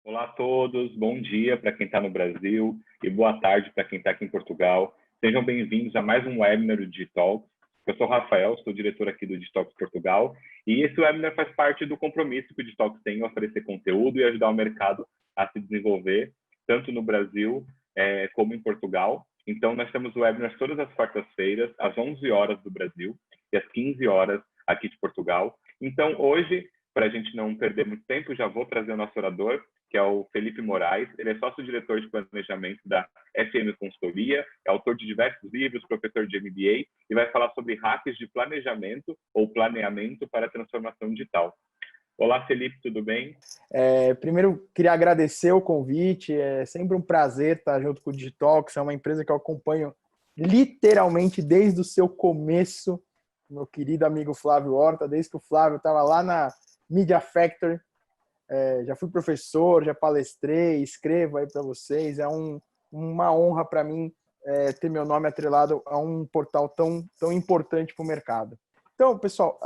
Olá a todos, bom dia para quem está no Brasil e boa tarde para quem está aqui em Portugal. Sejam bem-vindos a mais um webinar do Digitalks. Eu sou o Rafael, sou diretor aqui do Digitalks Portugal e esse webinar faz parte do compromisso que o Digitalks tem em oferecer conteúdo e ajudar o mercado a se desenvolver, tanto no Brasil como em Portugal. Então, nós temos webinars todas as quartas-feiras, às 11 horas do Brasil e às 15 horas aqui de Portugal. Então, hoje, para a gente não perder muito tempo, já vou trazer o nosso orador, que é o Felipe Moraes. Ele é sócio-diretor de planejamento da FM Consultoria, é autor de diversos livros, professor de MBA, e vai falar sobre hacks de planejamento ou planeamento para a transformação digital. Olá, Felipe, tudo bem? Primeiro, queria agradecer o convite. É sempre um prazer estar junto com o Digitalks. É uma empresa que eu acompanho literalmente desde o seu começo, meu querido amigo Flávio Horta, desde que o Flávio estava lá na Media Factory. Já fui professor, já palestrei, escrevo aí para vocês. É uma honra para mim ter meu nome atrelado a um portal tão importante para o mercado. Então, pessoal,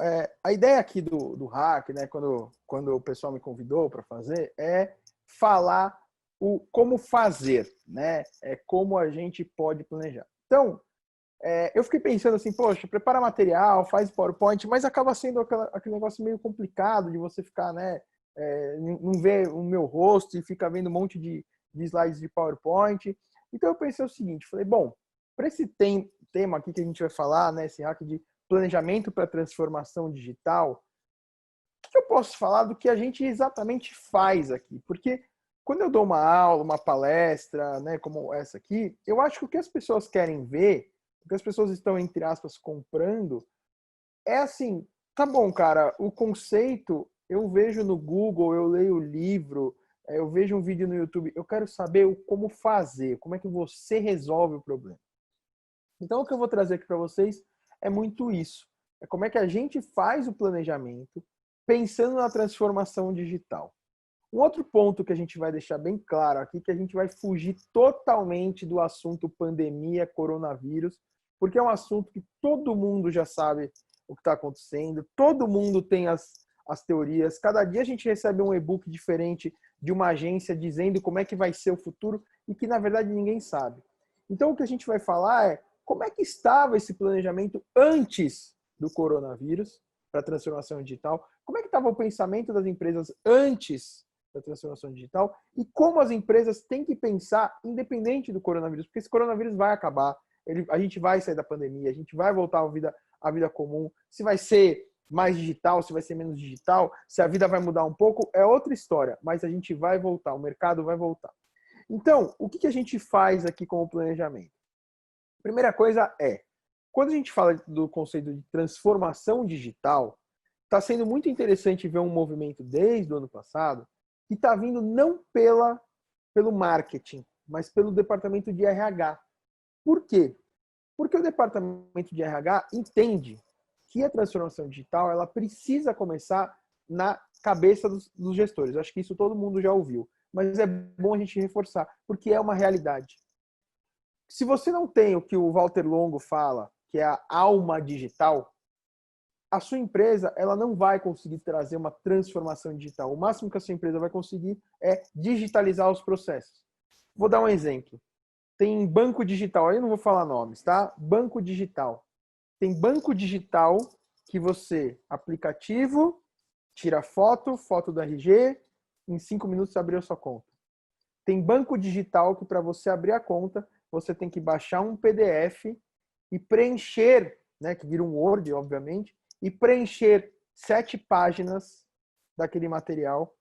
a ideia aqui do hack, né, quando o pessoal me convidou para fazer, é falar como fazer, né? Como a gente pode planejar. Então, eu fiquei pensando assim, poxa, prepara material, faz PowerPoint, mas acaba sendo aquele negócio meio complicado de você ficar, né? Não ver o meu rosto e fica vendo um monte de slides de PowerPoint. Então eu pensei o seguinte, falei, bom, para esse tema aqui que a gente vai falar, né, esse hack de planejamento para transformação digital, o que eu posso falar do que a gente exatamente faz aqui? Porque quando eu dou uma aula, uma palestra, né, como essa aqui, eu acho que o que as pessoas querem ver, o que as pessoas estão, entre aspas, comprando, é assim, tá bom, cara, o conceito eu vejo no Google, eu leio o livro, eu vejo um vídeo no YouTube, eu quero saber como fazer, como é que você resolve o problema. Então, o que eu vou trazer aqui para vocês é muito isso. É como é que a gente faz o planejamento pensando na transformação digital. Um outro ponto que a gente vai deixar bem claro aqui, que a gente vai fugir totalmente do assunto pandemia, coronavírus, porque é um assunto que todo mundo já sabe o que está acontecendo, todo mundo tem as teorias, cada dia a gente recebe um e-book diferente de uma agência dizendo como é que vai ser o futuro e que na verdade ninguém sabe. Então o que a gente vai falar é como é que estava esse planejamento antes do coronavírus para a transformação digital, como é que estava o pensamento das empresas antes da transformação digital e como as empresas têm que pensar independente do coronavírus, porque esse coronavírus vai acabar, a gente vai sair da pandemia, a gente vai voltar à vida comum, se vai ser mais digital, se vai ser menos digital, se a vida vai mudar um pouco, é outra história, mas a gente vai voltar, o mercado vai voltar. Então, o que a gente faz aqui com o planejamento? Primeira coisa quando a gente fala do conceito de transformação digital, está sendo muito interessante ver um movimento desde o ano passado que está vindo não pelo marketing, mas pelo departamento de RH. Por quê? Porque o departamento de RH entende que a transformação digital ela precisa começar na cabeça dos gestores. Eu acho que isso todo mundo já ouviu, mas é bom a gente reforçar, porque é uma realidade. Se você não tem o que o Walter Longo fala, que é a alma digital, a sua empresa ela não vai conseguir trazer uma transformação digital. O máximo que a sua empresa vai conseguir é digitalizar os processos. Vou dar um exemplo. Tem banco digital, aí eu não vou falar nomes, tá? Banco digital. Tem banco digital que você, aplicativo, tira foto do RG, em 5 minutos você abriu a sua conta. Tem banco digital que para você abrir a conta, você tem que baixar um PDF e preencher, né, que vira um Word, obviamente, e preencher 7 páginas daquele material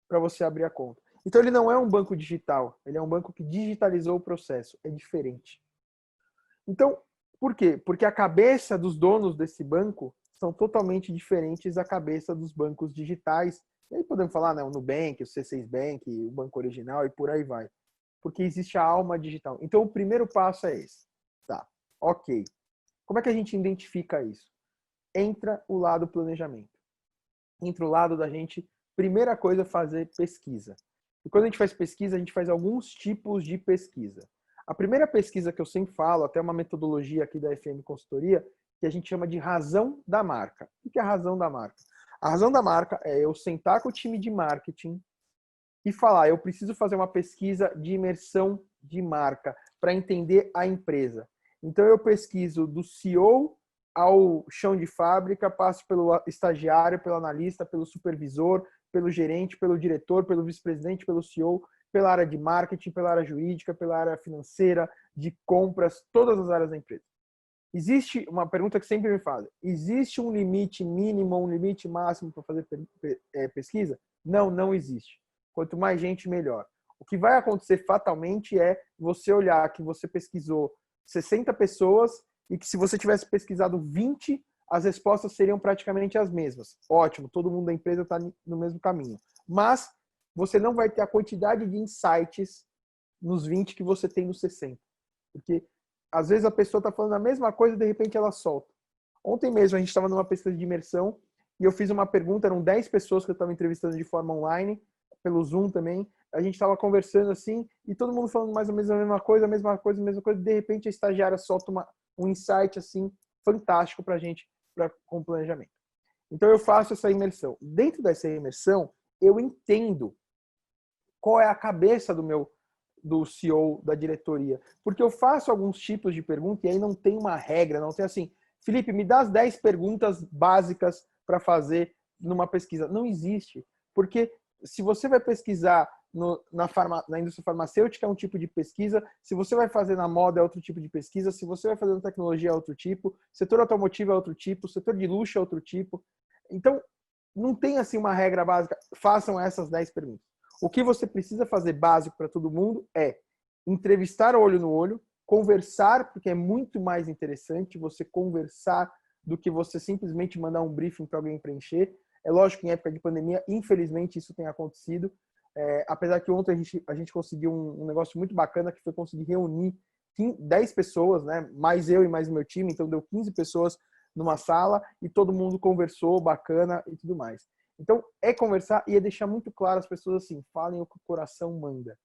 para você abrir a conta. Então ele não é um banco digital, ele é um banco que digitalizou o processo, é diferente. Então, por quê? Porque a cabeça dos donos desse banco são totalmente diferentes da cabeça dos bancos digitais. E aí podemos falar, né, o Nubank, o C6 Bank, o banco original e por aí vai. Porque existe a alma digital. Então o primeiro passo é esse. Tá, ok. Como é que a gente identifica isso? Entra o lado planejamento. Entra o lado da gente, primeira coisa, fazer pesquisa. E quando a gente faz pesquisa, a gente faz alguns tipos de pesquisa. A primeira pesquisa que eu sempre falo, até uma metodologia aqui da FM Consultoria, que a gente chama de razão da marca. O que é a razão da marca? A razão da marca é eu sentar com o time de marketing e falar, eu preciso fazer uma pesquisa de imersão de marca para entender a empresa. Então, eu pesquiso do CEO ao chão de fábrica, passo pelo estagiário, pelo analista, pelo supervisor, pelo gerente, pelo diretor, pelo vice-presidente, pelo CEO, pela área de marketing, pela área jurídica, pela área financeira, de compras, todas as áreas da empresa. Existe uma pergunta que sempre me fazem: existe um limite mínimo, um limite máximo para fazer pesquisa? Não, não existe. Quanto mais gente, melhor. O que vai acontecer fatalmente é você olhar que você pesquisou 60 pessoas e que se você tivesse pesquisado 20, as respostas seriam praticamente as mesmas. Ótimo, todo mundo da empresa está no mesmo caminho. Mas você não vai ter a quantidade de insights nos 20 que você tem nos 60. Porque às vezes a pessoa está falando a mesma coisa e de repente ela solta. Ontem mesmo a gente estava numa pesquisa de imersão e eu fiz uma pergunta, eram 10 pessoas que eu estava entrevistando de forma online, pelo Zoom também. A gente estava conversando assim e todo mundo falando mais ou menos a mesma coisa, de repente a estagiária solta um insight assim fantástico para a gente, com o planejamento. Então eu faço essa imersão. Dentro dessa imersão, eu entendo qual é a cabeça do CEO, da diretoria. Porque eu faço alguns tipos de pergunta e aí não tem uma regra, não tem assim, Felipe, me dá as 10 perguntas básicas para fazer numa pesquisa. Não existe. Porque se você vai pesquisar na indústria farmacêutica é um tipo de pesquisa, se você vai fazer na moda é outro tipo de pesquisa, se você vai fazer na tecnologia é outro tipo, setor automotivo é outro tipo, setor de luxo é outro tipo. Então, não tem assim uma regra básica. Façam essas 10 perguntas. O que você precisa fazer básico para todo mundo é entrevistar olho no olho, conversar, porque é muito mais interessante você conversar do que você simplesmente mandar um briefing para alguém preencher. É lógico que em época de pandemia, infelizmente, isso tem acontecido. Apesar que ontem a gente conseguiu um negócio muito bacana, que foi conseguir reunir 10 pessoas, né? Mais eu e mais o meu time, então deu 15 pessoas numa sala e todo mundo conversou, bacana e tudo mais. Então, é conversar e é deixar muito claro as pessoas assim, falem o que o coração manda.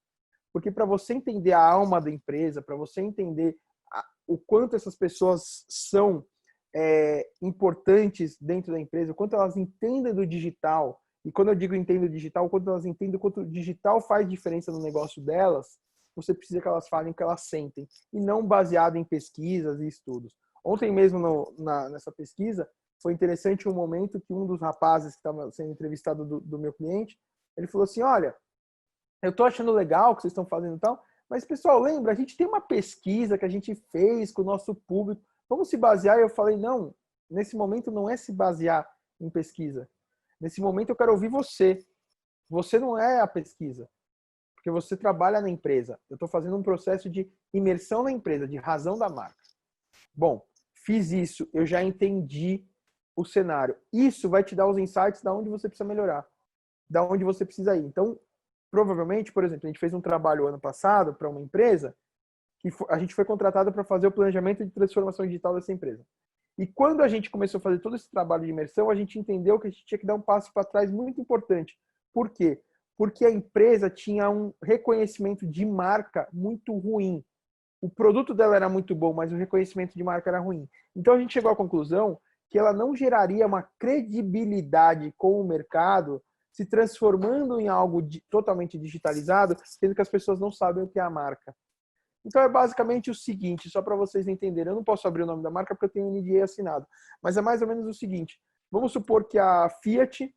Porque para você entender a alma da empresa, para você entender o quanto essas pessoas são importantes dentro da empresa, o quanto elas entendem do digital, e quando eu digo entendo do digital, o quanto elas entendem o quanto o digital faz diferença no negócio delas, você precisa que elas falem o que elas sentem, e não baseado em pesquisas e estudos. Ontem mesmo nessa pesquisa, foi interessante um momento que um dos rapazes que estava sendo entrevistado do meu cliente, ele falou assim, olha, eu estou achando legal o que vocês estão fazendo e tal, mas, pessoal, lembra, a gente tem uma pesquisa que a gente fez com o nosso público, vamos se basear? E eu falei, não, nesse momento não é se basear em pesquisa. Nesse momento eu quero ouvir você. Você não é a pesquisa, porque você trabalha na empresa. Eu estou fazendo um processo de imersão na empresa, de razão da marca. Bom, fiz isso, eu já entendi o cenário. Isso vai te dar os insights da onde você precisa melhorar, da onde você precisa ir. Então, provavelmente, por exemplo, a gente fez um trabalho ano passado para uma empresa que a gente foi contratado para fazer o planejamento de transformação digital dessa empresa. E quando a gente começou a fazer todo esse trabalho de imersão, a gente entendeu que a gente tinha que dar um passo para trás muito importante. Por quê? Porque a empresa tinha um reconhecimento de marca muito ruim. O produto dela era muito bom, mas o reconhecimento de marca era ruim. Então a gente chegou à conclusão que ela não geraria uma credibilidade com o mercado se transformando em algo totalmente digitalizado, sendo que as pessoas não sabem o que é a marca. Então é basicamente o seguinte, só para vocês entenderem, eu não posso abrir o nome da marca porque eu tenho um NDA assinado, mas é mais ou menos o seguinte, vamos supor que a Fiat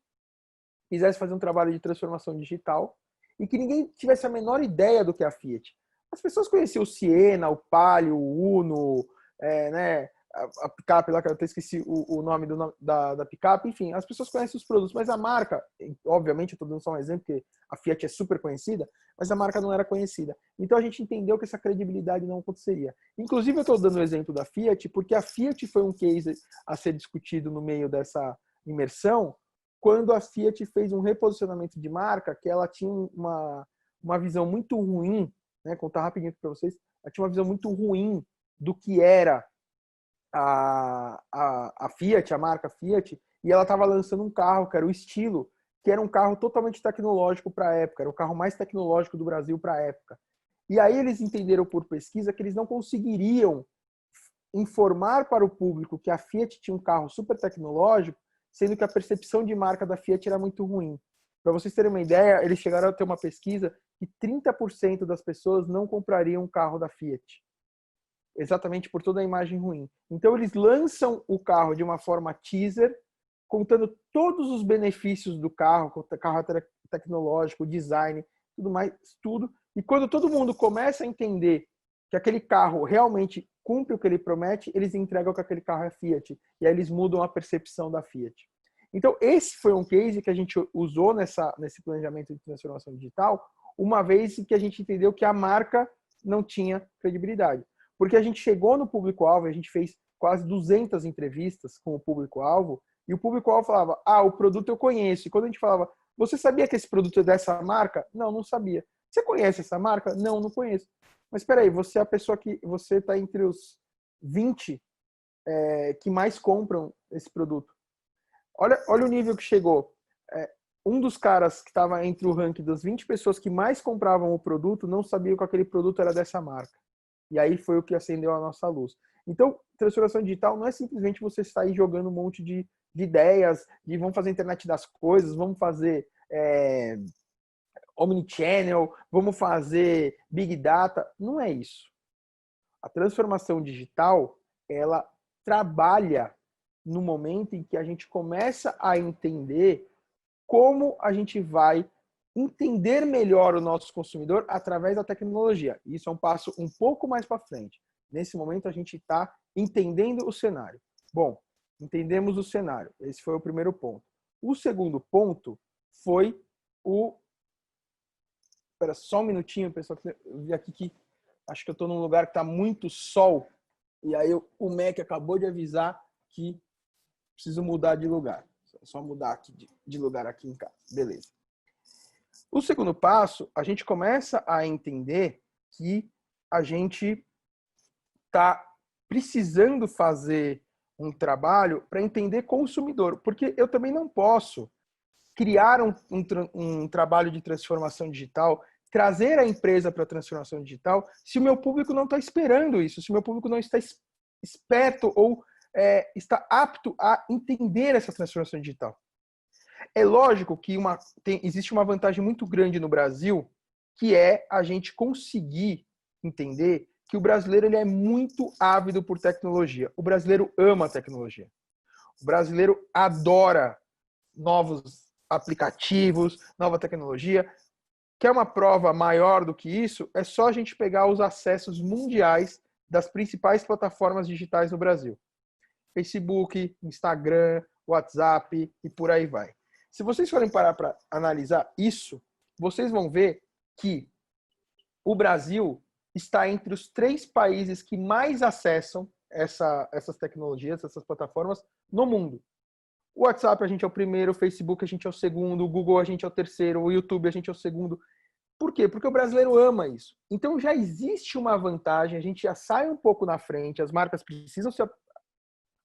quisesse fazer um trabalho de transformação digital e que ninguém tivesse a menor ideia do que é a Fiat. As pessoas conheciam o Siena, o Palio, o Uno, né, a picape lá, que eu até esqueci o nome da picape, enfim, as pessoas conhecem os produtos, mas a marca, obviamente, eu estou dando só um exemplo, porque a Fiat é super conhecida, mas a marca não era conhecida. Então a gente entendeu que essa credibilidade não aconteceria. Inclusive, eu estou dando o exemplo da Fiat, porque a Fiat foi um case a ser discutido no meio dessa imersão, quando a Fiat fez um reposicionamento de marca, que ela tinha uma visão muito ruim, né, contar rapidinho para vocês, ela tinha uma visão muito ruim do que era a Fiat, a marca Fiat, e ela estava lançando um carro, que era o Estilo, que era um carro totalmente tecnológico para a época, era o carro mais tecnológico do Brasil para a época. E aí eles entenderam por pesquisa que eles não conseguiriam informar para o público que a Fiat tinha um carro super tecnológico, sendo que a percepção de marca da Fiat era muito ruim. Para vocês terem uma ideia, eles chegaram a ter uma pesquisa que 30% das pessoas não comprariam um carro da Fiat. Exatamente por toda a imagem ruim. Então, eles lançam o carro de uma forma teaser, contando todos os benefícios do carro tecnológico, design, tudo mais, tudo. E quando todo mundo começa a entender que aquele carro realmente cumpre o que ele promete, eles entregam que aquele carro é Fiat. E aí eles mudam a percepção da Fiat. Então, esse foi um case que a gente usou nesse planejamento de transformação digital, uma vez que a gente entendeu que a marca não tinha credibilidade. Porque a gente chegou no público-alvo, a gente fez quase 200 entrevistas com o público-alvo, e o público-alvo falava, o produto eu conheço. E quando a gente falava, você sabia que esse produto é dessa marca? Não, não sabia. Você conhece essa marca? Não, não conheço. Mas espera aí, você é a pessoa que você está entre os 20 que mais compram esse produto. Olha o nível que chegou. Um dos caras que estava entre o ranking das 20 pessoas que mais compravam o produto não sabia que aquele produto era dessa marca. E aí foi o que acendeu a nossa luz. Então, transformação digital não é simplesmente você sair jogando um monte de ideias, de vamos fazer a internet das coisas, vamos fazer omnichannel, vamos fazer big data. Não é isso. A transformação digital, ela trabalha no momento em que a gente começa a entender como a gente vai entender melhor o nosso consumidor através da tecnologia. Isso é um passo um pouco mais para frente. Nesse momento, a gente está entendendo o cenário. Bom, entendemos o cenário. Esse foi o primeiro ponto. O segundo ponto foi o... Espera só um minutinho, pessoal. Eu vi aqui que acho que eu estou num lugar que está muito sol. E aí o MEC acabou de avisar que preciso mudar de lugar. Só mudar aqui de lugar aqui em casa. Beleza. O segundo passo, a gente começa a entender que a gente está precisando fazer um trabalho para entender consumidor. Porque eu também não posso criar um trabalho de transformação digital, trazer a empresa para a transformação digital, se o meu público não está esperando isso, se o meu público não está esperto ou está apto a entender essa transformação digital. É lógico que existe uma vantagem muito grande no Brasil, que é a gente conseguir entender que o brasileiro ele é muito ávido por tecnologia. O brasileiro ama a tecnologia. O brasileiro adora novos aplicativos, nova tecnologia. Quer uma prova maior do que isso? É só a gente pegar os acessos mundiais das principais plataformas digitais no Brasil. Facebook, Instagram, WhatsApp e por aí vai. Se vocês forem parar para analisar isso, vocês vão ver que o Brasil está entre os 3 países que mais acessam essas tecnologias, essas plataformas no mundo. O WhatsApp a gente é o primeiro, o Facebook a gente é o segundo, o Google a gente é o terceiro, o YouTube a gente é o segundo. Por quê? Porque o brasileiro ama isso. Então já existe uma vantagem, a gente já sai um pouco na frente, as marcas precisam se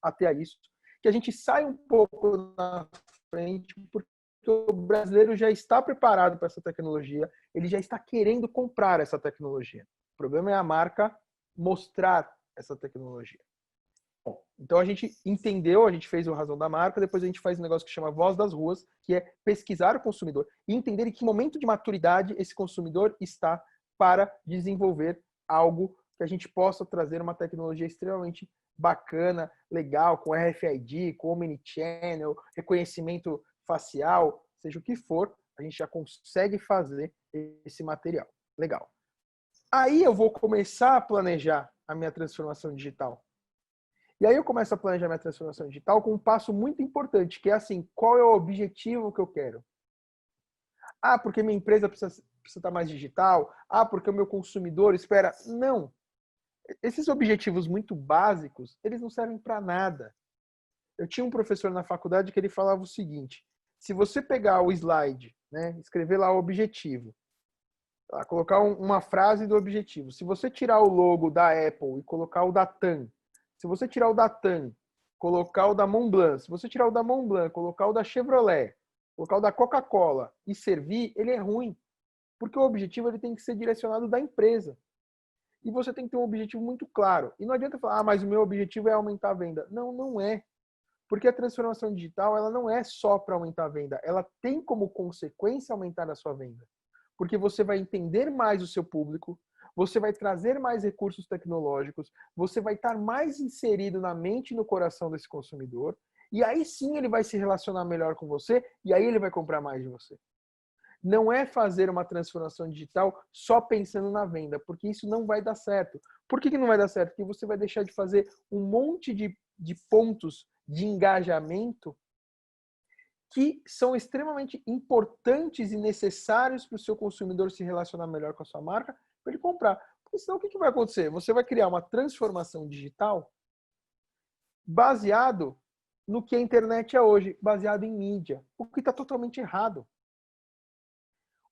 ater a isso, que a gente sai um pouco na frente, porque o brasileiro já está preparado para essa tecnologia, ele já está querendo comprar essa tecnologia. O problema é a marca mostrar essa tecnologia. Bom, então a gente entendeu, a gente fez o razão da marca, depois a gente faz um negócio que chama Voz das Ruas, que é pesquisar o consumidor e entender em que momento de maturidade esse consumidor está para desenvolver algo que a gente possa trazer uma tecnologia extremamente bacana, legal, com RFID, com Omnichannel, reconhecimento facial, seja o que for, a gente já consegue fazer esse material. Legal. Aí eu vou começar a planejar a minha transformação digital. E aí eu começo a planejar minha transformação digital com um passo muito importante, que é assim, qual é o objetivo que eu quero? Porque minha empresa precisa estar mais digital? Porque o meu consumidor espera? Não. Esses objetivos muito básicos, eles não servem para nada. Eu tinha um professor na faculdade que ele falava o seguinte, se você pegar o slide, né, escrever lá o objetivo, colocar uma frase do objetivo, se você tirar o logo da Apple e colocar o da TAM, se você tirar o da TAM, colocar o da Montblanc, se você tirar o da Montblanc, colocar o da Chevrolet, colocar o da Coca-Cola e servir, ele é ruim. Porque o objetivo ele tem que ser direcionado da empresa. E você tem que ter um objetivo muito claro. E não adianta falar, mas o meu objetivo é aumentar a venda. Não, não é. Porque a transformação digital, ela não é só para aumentar a venda, ela tem como consequência aumentar a sua venda. Porque você vai entender mais o seu público, você vai trazer mais recursos tecnológicos, você vai estar mais inserido na mente e no coração desse consumidor, e aí sim ele vai se relacionar melhor com você, e aí ele vai comprar mais de você. Não é fazer uma transformação digital só pensando na venda, porque isso não vai dar certo. Por que não vai dar certo? Porque você vai deixar de fazer um monte de pontos de engajamento que são extremamente importantes e necessários para o seu consumidor se relacionar melhor com a sua marca, para ele comprar. Porque senão o que vai acontecer? Você vai criar uma transformação digital baseado no que a internet é hoje, baseado em mídia, o que está totalmente errado.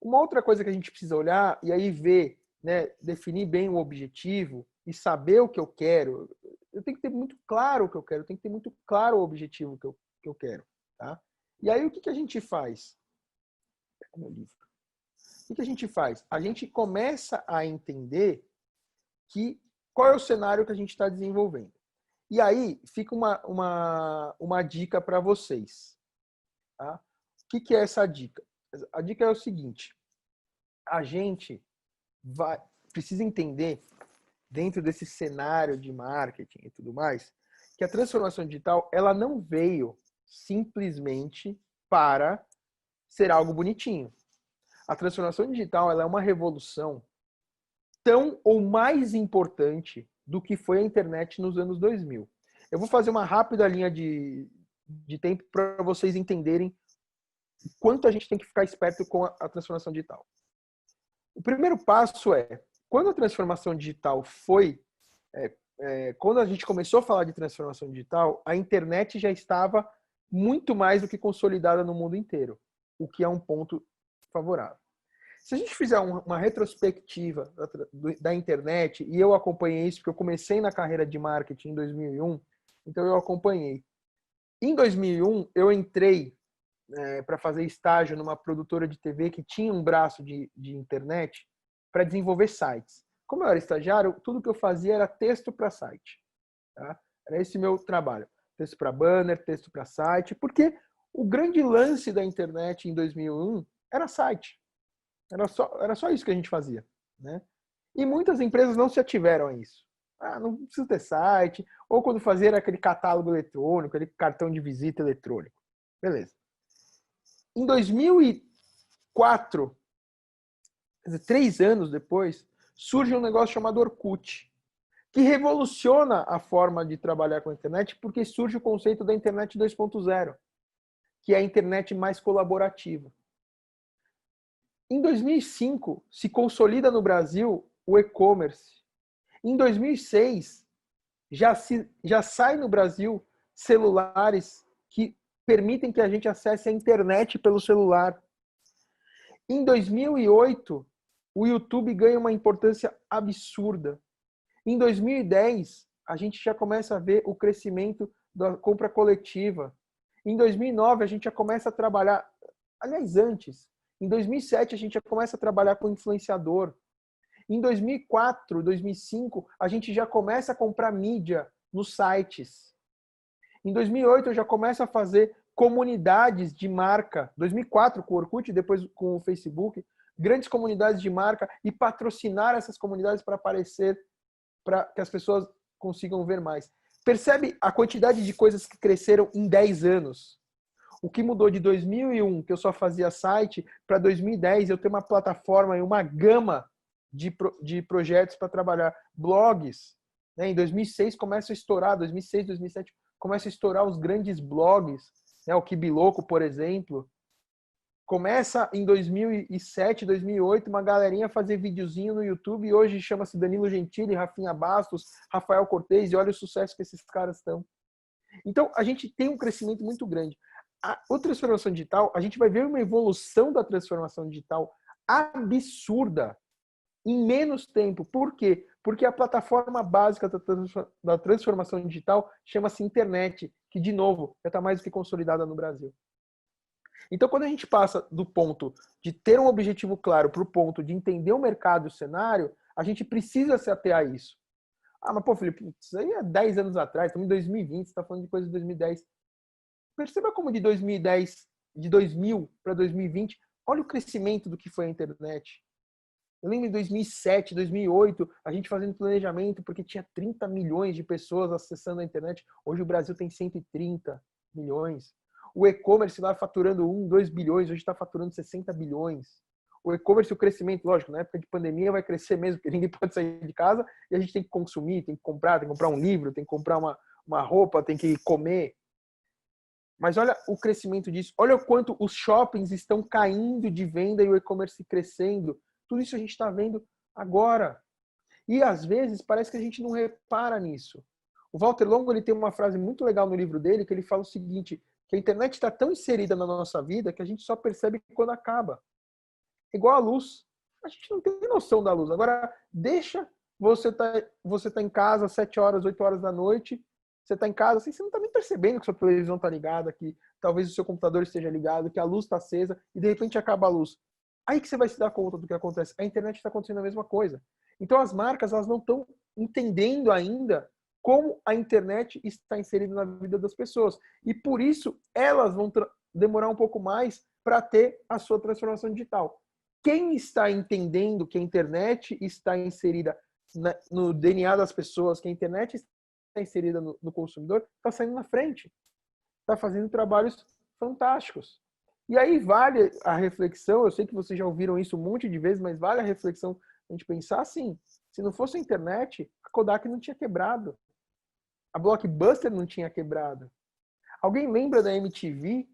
Uma outra coisa que a gente precisa olhar e aí ver, né, definir bem o objetivo e saber o que eu quero. Eu tenho que ter muito claro o que eu quero, eu tenho que ter muito claro o objetivo que eu quero. Tá? E aí o que a gente faz? O que a gente faz? A gente começa a entender qual é o cenário que a gente está desenvolvendo. E aí fica uma dica para vocês. Tá? O que é essa dica? A dica é o seguinte: a gente precisa entender, dentro desse cenário de marketing e tudo mais, que a transformação digital ela não veio simplesmente para ser algo bonitinho. A transformação digital ela é uma revolução tão ou mais importante do que foi a internet nos anos 2000. Eu vou fazer uma rápida linha de tempo para vocês entenderem quanto a gente tem que ficar esperto com a transformação digital. O primeiro passo é, quando a transformação digital quando a gente começou a falar de transformação digital, a internet já estava muito mais do que consolidada no mundo inteiro, o que é um ponto favorável. Se a gente fizer uma retrospectiva da internet, e eu acompanhei isso porque eu comecei na carreira de marketing em 2001, então eu acompanhei. Em 2001, eu entrei para fazer estágio numa produtora de TV que tinha um braço de internet para desenvolver sites. Como eu era estagiário, tudo que eu fazia era texto para site. Tá? Era esse meu trabalho. Texto para banner, texto para site, porque o grande lance da internet em 2001 era site. Era só isso que a gente fazia. Né? E muitas empresas não se ativeram a isso. Não precisa ter site. Ou quando fazia era aquele catálogo eletrônico, aquele cartão de visita eletrônico. Beleza. Em 2004, quer dizer, 3 anos depois, surge um negócio chamado Orkut, que revoluciona a forma de trabalhar com a internet, porque surge o conceito da internet 2.0, que é a internet mais colaborativa. Em 2005, se consolida no Brasil o e-commerce. Em 2006, já sai no Brasil celulares que permitem que a gente acesse a internet pelo celular. Em 2008, o YouTube ganha uma importância absurda. Em 2010, a gente já começa a ver o crescimento da compra coletiva. Em 2009, a gente já começa a trabalhar... Aliás, antes. Em 2007, a gente já começa a trabalhar com influenciador. Em 2004, 2005, a gente já começa a comprar mídia nos sites. Em 2008, eu já começo a fazer comunidades de marca. 2004 com o Orkut, depois com o Facebook. Grandes comunidades de marca e patrocinar essas comunidades para aparecer, para que as pessoas consigam ver mais. Percebe a quantidade de coisas que cresceram em 10 anos? O que mudou de 2001, que eu só fazia site, para 2010 eu tenho uma plataforma e uma gama de projetos para trabalhar. Blogs. Né? Em 2006 começa a estourar, 2006, 2007 começa a estourar os grandes blogs. Né? O Kibiloco, por exemplo. Começa em 2007, 2008, uma galerinha fazer videozinho no YouTube e hoje chama-se Danilo Gentili, Rafinha Bastos, Rafael Cortez, e olha o sucesso que esses caras estão. Então, a gente tem um crescimento muito grande. A transformação digital, a gente vai ver uma evolução da transformação digital absurda em menos tempo. Por quê? Porque a plataforma básica da transformação digital chama-se internet, que, de novo, já está mais do que consolidada no Brasil. Então, quando a gente passa do ponto de ter um objetivo claro para o ponto de entender o mercado e o cenário, a gente precisa se ater a isso. Mas pô, Felipe, isso aí é 10 anos atrás, estamos em 2020, você está falando de coisa de 2010. perceba como de 2010, de 2000 para 2020, olha o crescimento do que foi a internet. Eu lembro em 2007, 2008, a gente fazendo planejamento porque tinha 30 milhões de pessoas acessando a internet. Hoje o Brasil tem 130 milhões. O e-commerce lá faturando 1, 2 bilhões, hoje está faturando 60 bilhões. O e-commerce, o crescimento, lógico, na época de pandemia vai crescer mesmo, porque ninguém pode sair de casa e a gente tem que consumir, tem que comprar um livro, tem que comprar uma roupa, tem que comer. Mas olha o crescimento disso, olha o quanto os shoppings estão caindo de venda e o e-commerce crescendo. Tudo isso a gente está vendo agora. E às vezes parece que a gente não repara nisso. O Walter Longo ele tem uma frase muito legal no livro dele que ele fala o seguinte, que a internet está tão inserida na nossa vida que a gente só percebe quando acaba. Igual a luz. A gente não tem noção da luz. Agora, deixa você tá em casa às 7 horas, 8 horas da noite, você está em casa, assim, você não está nem percebendo que sua televisão está ligada, que talvez o seu computador esteja ligado, que a luz está acesa, e de repente acaba a luz. Aí que você vai se dar conta do que acontece. A internet está acontecendo a mesma coisa. Então as marcas elas não estão entendendo ainda como a internet está inserida na vida das pessoas. E por isso elas vão demorar um pouco mais para ter a sua transformação digital. Quem está entendendo que a internet está inserida no DNA das pessoas, que a internet está inserida no consumidor, está saindo na frente. Está fazendo trabalhos fantásticos. E aí vale a reflexão, eu sei que vocês já ouviram isso um monte de vezes, mas vale a reflexão a gente pensar assim, se não fosse a internet, a Kodak não tinha quebrado. A Blockbuster não tinha quebrado. Alguém lembra da MTV?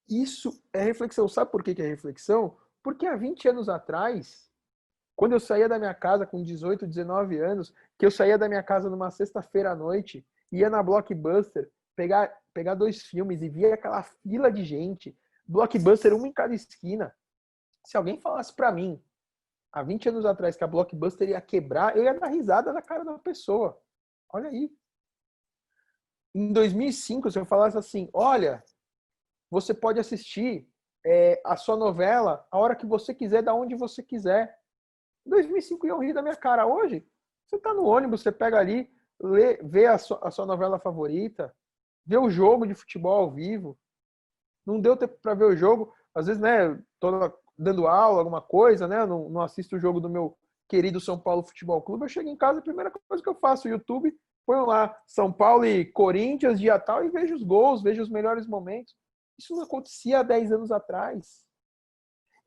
Isso é reflexão. Sabe por que é reflexão? Porque há 20 anos atrás, quando eu saía da minha casa com 18, 19 anos, que eu saía da minha casa numa sexta-feira à noite, ia na Blockbuster, pegar 2 filmes e via aquela fila de gente, Blockbuster uma em cada esquina. Se alguém falasse para mim, há 20 anos atrás, que a Blockbuster ia quebrar, eu ia dar risada na cara da pessoa. Olha aí. Em 2005, se eu falasse assim, olha, você pode assistir a sua novela a hora que você quiser, da onde você quiser. Em 2005 iam rir da minha cara. Hoje, você está no ônibus, você pega ali, vê a sua novela favorita, vê o jogo de futebol ao vivo. Não deu tempo para ver o jogo. Às vezes, né, tô dando aula, alguma coisa, né, não assisto o jogo do meu querido São Paulo Futebol Clube. Eu chego em casa, a primeira coisa que eu faço, o YouTube, ponho lá São Paulo e Corinthians, dia tal, e vejo os gols, vejo os melhores momentos. Isso não acontecia há 10 anos atrás.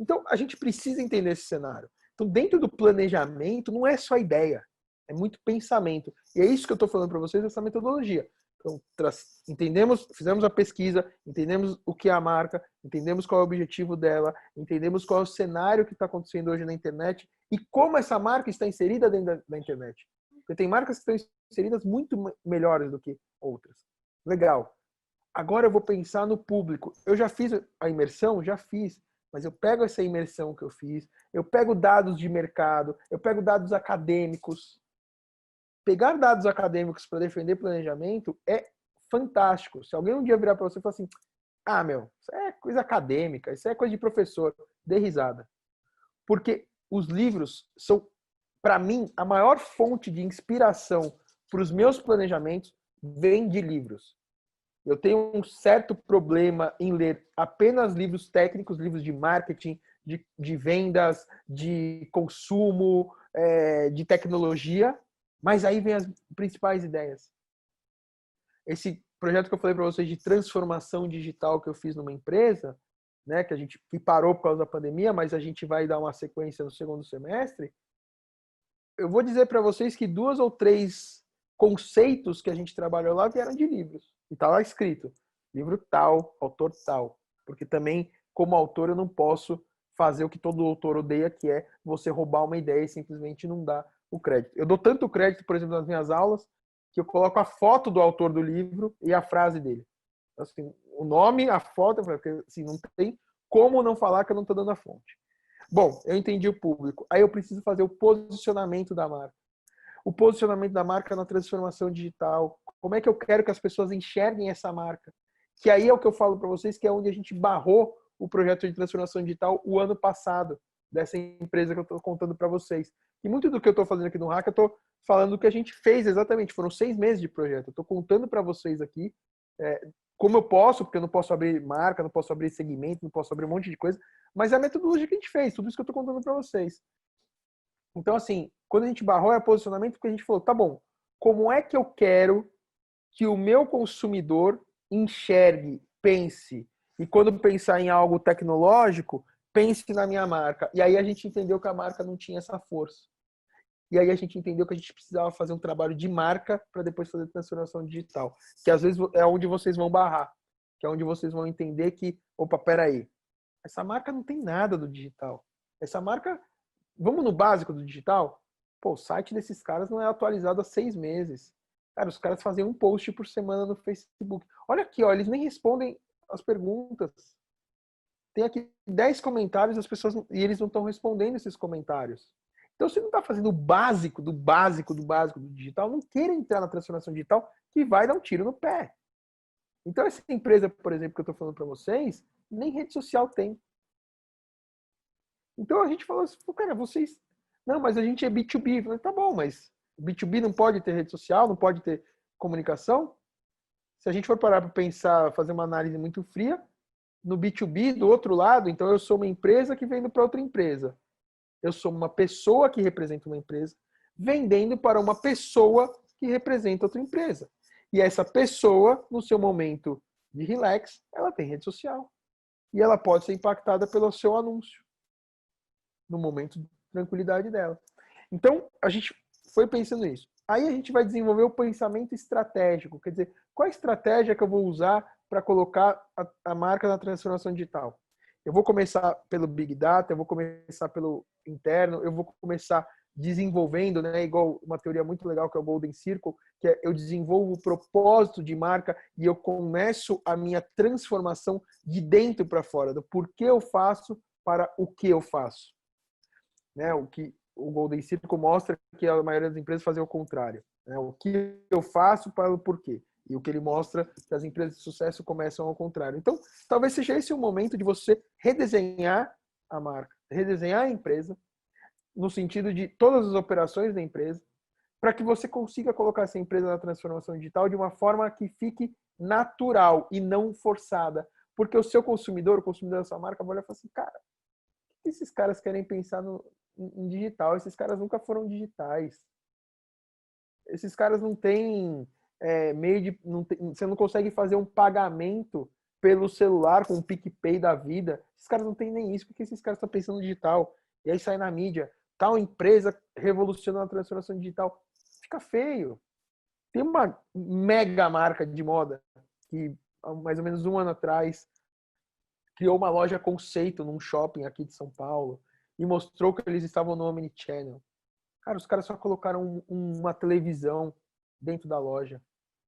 Então, a gente precisa entender esse cenário. Então, dentro do planejamento, não é só ideia, é muito pensamento. E é isso que eu estou falando para vocês, essa metodologia. Então, fizemos a pesquisa, entendemos o que é a marca, entendemos qual é o objetivo dela, entendemos qual é o cenário que está acontecendo hoje na internet e como essa marca está inserida dentro da internet. Porque tem marcas que estão inseridas muito melhores do que outras. Legal. Agora eu vou pensar no público. Eu já fiz a imersão? Já fiz. Mas eu pego essa imersão que eu fiz, eu pego dados de mercado, eu pego dados acadêmicos. Pegar dados acadêmicos para defender planejamento é fantástico. Se alguém um dia virar para você e falar assim, isso é coisa acadêmica, isso é coisa de professor, dê risada. Porque os livros são, para mim, a maior fonte de inspiração para os meus planejamentos vem de livros. Eu tenho um certo problema em ler apenas livros técnicos, livros de marketing, de vendas, de consumo, de tecnologia, mas aí vem as principais ideias. Esse projeto que eu falei para vocês de transformação digital que eu fiz numa empresa, né, que parou por causa da pandemia, mas a gente vai dar uma sequência no segundo semestre, eu vou dizer para vocês que 2 ou 3 conceitos que a gente trabalhou lá vieram de livros. E tá lá escrito, livro tal, autor tal. Porque também, como autor, eu não posso fazer o que todo autor odeia, que é você roubar uma ideia e simplesmente não dar o crédito. Eu dou tanto crédito, por exemplo, nas minhas aulas, que eu coloco a foto do autor do livro e a frase dele. Assim, o nome, a foto, porque assim, não tem como não falar que eu não estou dando a fonte. Bom, eu entendi o público. Aí eu preciso fazer o posicionamento da marca. O posicionamento da marca na transformação digital. Como é que eu quero que as pessoas enxerguem essa marca? Que aí é o que eu falo para vocês, que é onde a gente barrou o projeto de transformação digital o ano passado, dessa empresa que eu estou contando para vocês. E muito do que eu estou fazendo aqui no Hack, eu estou falando do que a gente fez exatamente. Foram 6 meses de projeto. Eu estou contando para vocês aqui como eu posso, porque eu não posso abrir marca, não posso abrir segmento, não posso abrir um monte de coisa, mas é a metodologia que a gente fez, tudo isso que eu estou contando para vocês. Então, assim, quando a gente barrou é posicionamento, porque a gente falou, tá bom, como é que eu quero que o meu consumidor enxergue, pense, e quando pensar em algo tecnológico, pense na minha marca. E aí a gente entendeu que a marca não tinha essa força. E aí a gente entendeu que a gente precisava fazer um trabalho de marca para depois fazer transformação digital. Que às vezes é onde vocês vão barrar. Que é onde vocês vão entender que, opa, peraí, essa marca não tem nada do digital. Essa marca, vamos no básico do digital? Pô, o site desses caras não é atualizado há 6 meses. Cara, os caras fazem um post por semana no Facebook. Olha aqui, ó, eles nem respondem as perguntas. Tem aqui 10 comentários, as pessoas e eles não estão respondendo esses comentários. Então, se não está fazendo o básico do básico do básico do digital, não queira entrar na transformação digital que vai dar um tiro no pé. Então, essa empresa, por exemplo, que eu estou falando para vocês, nem rede social tem. Então, a gente falou assim, cara, vocês... Não, mas a gente é B2B. Eu falei, tá bom, mas B2B não pode ter rede social, não pode ter comunicação? Se a gente for parar para pensar, fazer uma análise muito fria, no B2B, do outro lado, então eu sou uma empresa que vende para outra empresa. Eu sou uma pessoa que representa uma empresa, vendendo para uma pessoa que representa outra empresa. E essa pessoa, no seu momento de relax, ela tem rede social. E ela pode ser impactada pelo seu anúncio, no momento de tranquilidade dela. Então, a gente foi pensando nisso. Aí a gente vai desenvolver o pensamento estratégico, quer dizer, qual a estratégia que eu vou usar para colocar a marca na transformação digital? Eu vou começar pelo Big Data, eu vou começar pelo interno, eu vou começar desenvolvendo, né, igual uma teoria muito legal que é o Golden Circle, que é eu desenvolvo o propósito de marca e eu começo a minha transformação de dentro para fora, do porquê eu faço para o que eu faço. Né, o que o Golden Circle mostra que a maioria das empresas fazem o contrário. Né, o que eu faço para o porquê. E o que ele mostra que as empresas de sucesso começam ao contrário. Então, talvez seja esse o momento de você redesenhar a marca, redesenhar a empresa, no sentido de todas as operações da empresa, para que você consiga colocar essa empresa na transformação digital de uma forma que fique natural e não forçada. Porque o seu consumidor, o consumidor da sua marca, vai olhar e falar assim, cara, o que esses caras querem pensar em digital? Esses caras nunca foram digitais. Esses caras não têm meio de... você não consegue fazer um pagamento pelo celular com o PicPay da vida. Esses caras não têm nem isso, porque esses caras estão pensando no digital. E aí sai na mídia, tal empresa revolucionando a transformação digital. Fica feio. Tem uma mega marca de moda que, há mais ou menos um ano atrás, criou uma loja conceito num shopping aqui de São Paulo e mostrou que eles estavam no Omnichannel. Cara, os caras só colocaram uma televisão dentro da loja,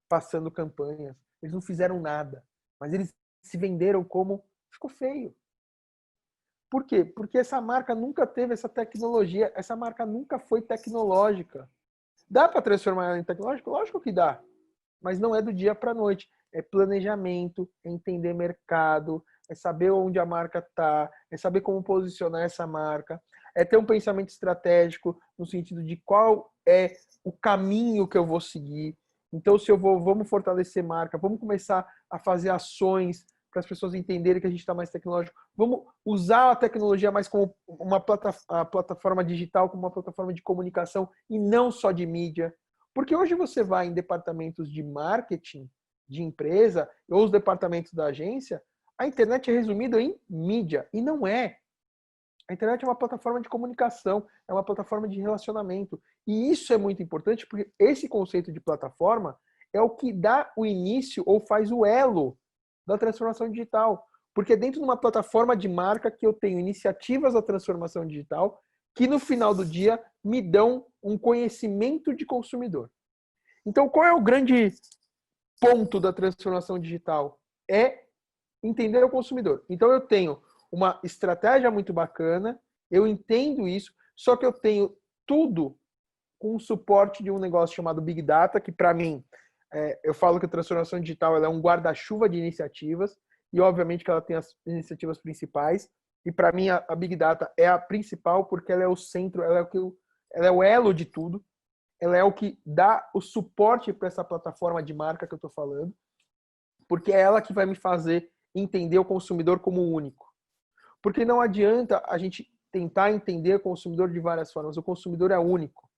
passando campanhas. Eles não fizeram nada, mas eles se venderam como... Ficou feio. Por quê? Porque essa marca nunca teve essa tecnologia, essa marca nunca foi tecnológica. Dá para transformar ela em tecnológica? Lógico que dá, mas não é do dia para a noite. É planejamento, é entender mercado, é saber onde a marca está, é saber como posicionar essa marca, é ter um pensamento estratégico no sentido de qual é o caminho que eu vou seguir. Então, se eu vou, vamos fortalecer marca, vamos começar a fazer ações para as pessoas entenderem que a gente está mais tecnológico. Vamos usar a tecnologia mais como uma plataforma digital, como uma plataforma de comunicação e não só de mídia. Porque hoje você vai em departamentos de marketing, de empresa, ou os departamentos da agência, a internet é resumida em mídia, e não é. A internet é uma plataforma de comunicação, é uma plataforma de relacionamento. E isso é muito importante, porque esse conceito de plataforma é o que dá o início ou faz o elo da transformação digital. Porque é dentro de uma plataforma de marca que eu tenho iniciativas da transformação digital que no final do dia me dão um conhecimento de consumidor. Então, qual é o grande ponto da transformação digital? É entender o consumidor. Então, eu tenho uma estratégia muito bacana, eu entendo isso, só que eu tenho tudo com o suporte de um negócio chamado Big Data, que para mim, eu falo que a transformação digital ela é um guarda-chuva de iniciativas, e obviamente que ela tem as iniciativas principais, e para mim a Big Data é a principal, porque ela é o centro, ela é o elo de tudo, ela é o que dá o suporte para essa plataforma de marca que eu estou falando. porque é ela que vai me fazer entender o consumidor como único. Porque não adianta a gente tentar entender o consumidor de várias formas, o consumidor é único.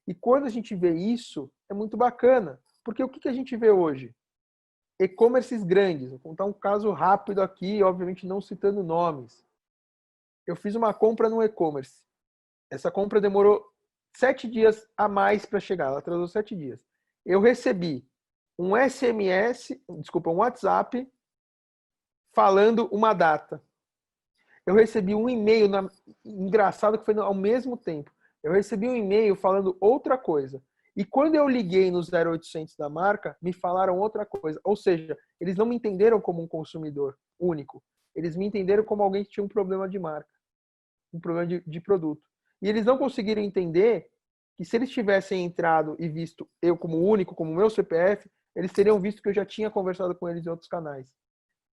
E quando a gente vê isso, é muito bacana, porque o que a gente vê hoje? E-commerces grandes. Vou contar um caso rápido aqui, obviamente não citando nomes. Eu fiz uma compra no e-commerce. Essa compra demorou 7 dias a mais para chegar, ela atrasou 7 dias. Eu recebi um SMS, desculpa, um WhatsApp falando uma data. Eu recebi um e-mail, engraçado que foi ao mesmo tempo. Eu recebi um e-mail falando outra coisa. E quando eu liguei no 0800 da marca, me falaram outra coisa. Ou seja, eles não me entenderam como um consumidor único. Eles me entenderam como alguém que tinha um problema de marca, um problema de produto. E eles não conseguiram entender que se eles tivessem entrado e visto eu como único, como meu CPF, eles teriam visto que eu já tinha conversado com eles em outros canais.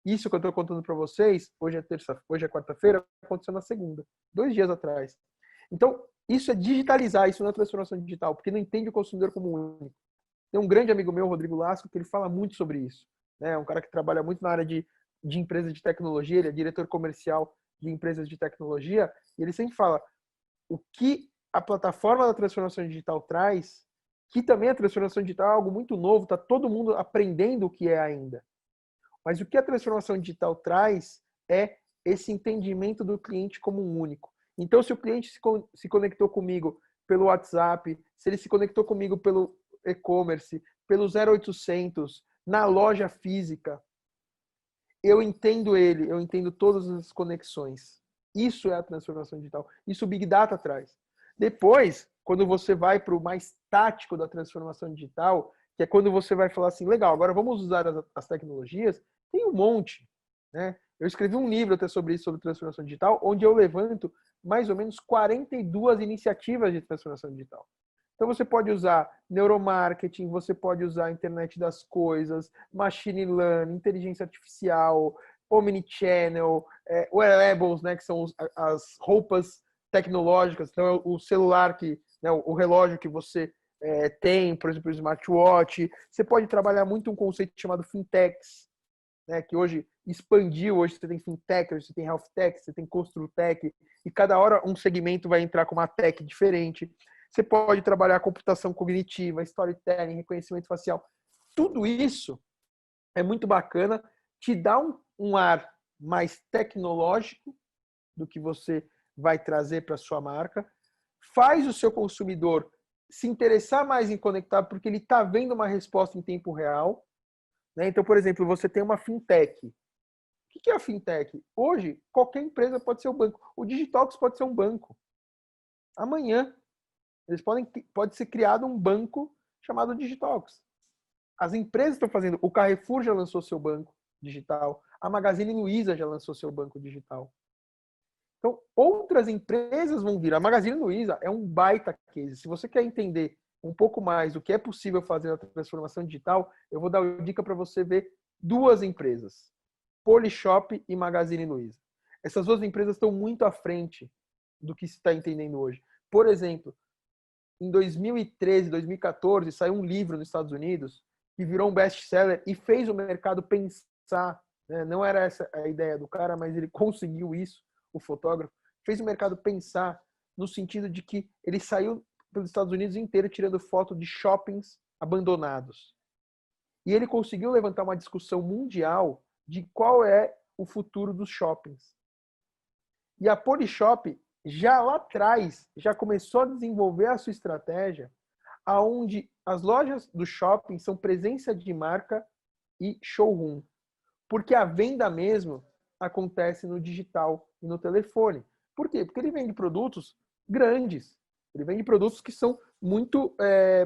Isso que eu estou contando para vocês, hoje é quarta-feira, aconteceu na segunda, 2 dias atrás. Então, isso é digitalizar, isso não é transformação digital, porque não entende o consumidor como único. Tem um grande amigo meu, Rodrigo Lasco, que ele fala muito sobre isso. É um cara que trabalha muito na área de empresas de tecnologia, ele é diretor comercial de empresas de tecnologia, e ele sempre fala o que a plataforma da transformação digital traz, que também a transformação digital é algo muito novo, está todo mundo aprendendo o que é ainda. Mas o que a transformação digital traz é esse entendimento do cliente como um único. Então, se o cliente se conectou comigo pelo WhatsApp, se ele se conectou comigo pelo e-commerce, pelo 0800, na loja física, eu entendo ele, eu entendo todas as conexões. Isso é a transformação digital. Isso o Big Data traz. Depois, quando você vai para o mais tático da transformação digital, que é quando você vai falar assim, legal, agora vamos usar as tecnologias, tem um monte. Né? Eu escrevi um livro até sobre isso, sobre transformação digital, onde eu levanto mais ou menos 42 iniciativas de transformação digital. Então você pode usar neuromarketing, você pode usar a internet das coisas, machine learning, inteligência artificial, omnichannel, wearables, né, que são as roupas tecnológicas, então o celular né, o relógio que você tem, por exemplo, o smartwatch. Você pode trabalhar muito um conceito chamado fintechs, né, que hoje expandiu, hoje você tem fintech, hoje você tem health tech, você tem construtech, e cada hora um segmento vai entrar com uma tech diferente. Você pode trabalhar computação cognitiva, storytelling, reconhecimento facial. Tudo isso é muito bacana, te dá um ar mais tecnológico do que você vai trazer para a sua marca, faz o seu consumidor se interessar mais em conectar, porque ele está vendo uma resposta em tempo real. Né? Então, por exemplo, você tem uma fintech. O que é a fintech? Hoje, qualquer empresa pode ser um banco. O Digitalx pode ser um banco. Amanhã, pode ser criado um banco chamado Digitalx. As empresas estão fazendo. O Carrefour já lançou seu banco digital. A Magazine Luiza já lançou seu banco digital. Então, outras empresas vão vir. A Magazine Luiza é um baita case. Se você quer entender um pouco mais o que é possível fazer na transformação digital, eu vou dar uma dica para você ver 2 empresas. Polishop e Magazine Luiza. Essas 2 empresas estão muito à frente do que se está entendendo hoje. Por exemplo, em 2013, 2014, saiu um livro nos Estados Unidos que virou um best-seller e fez o mercado pensar. Né? Não era essa a ideia do cara, mas ele conseguiu isso, o fotógrafo. Fez o mercado pensar no sentido de que ele saiu pelos Estados Unidos inteiro tirando foto de shoppings abandonados. E ele conseguiu levantar uma discussão mundial de qual é o futuro dos shoppings. E a Polishop, já lá atrás, já começou a desenvolver a sua estratégia aonde as lojas do shopping são presença de marca e showroom. Porque a venda mesmo acontece no digital e no telefone. Por quê? Porque ele vende produtos grandes. Ele vende produtos que são muito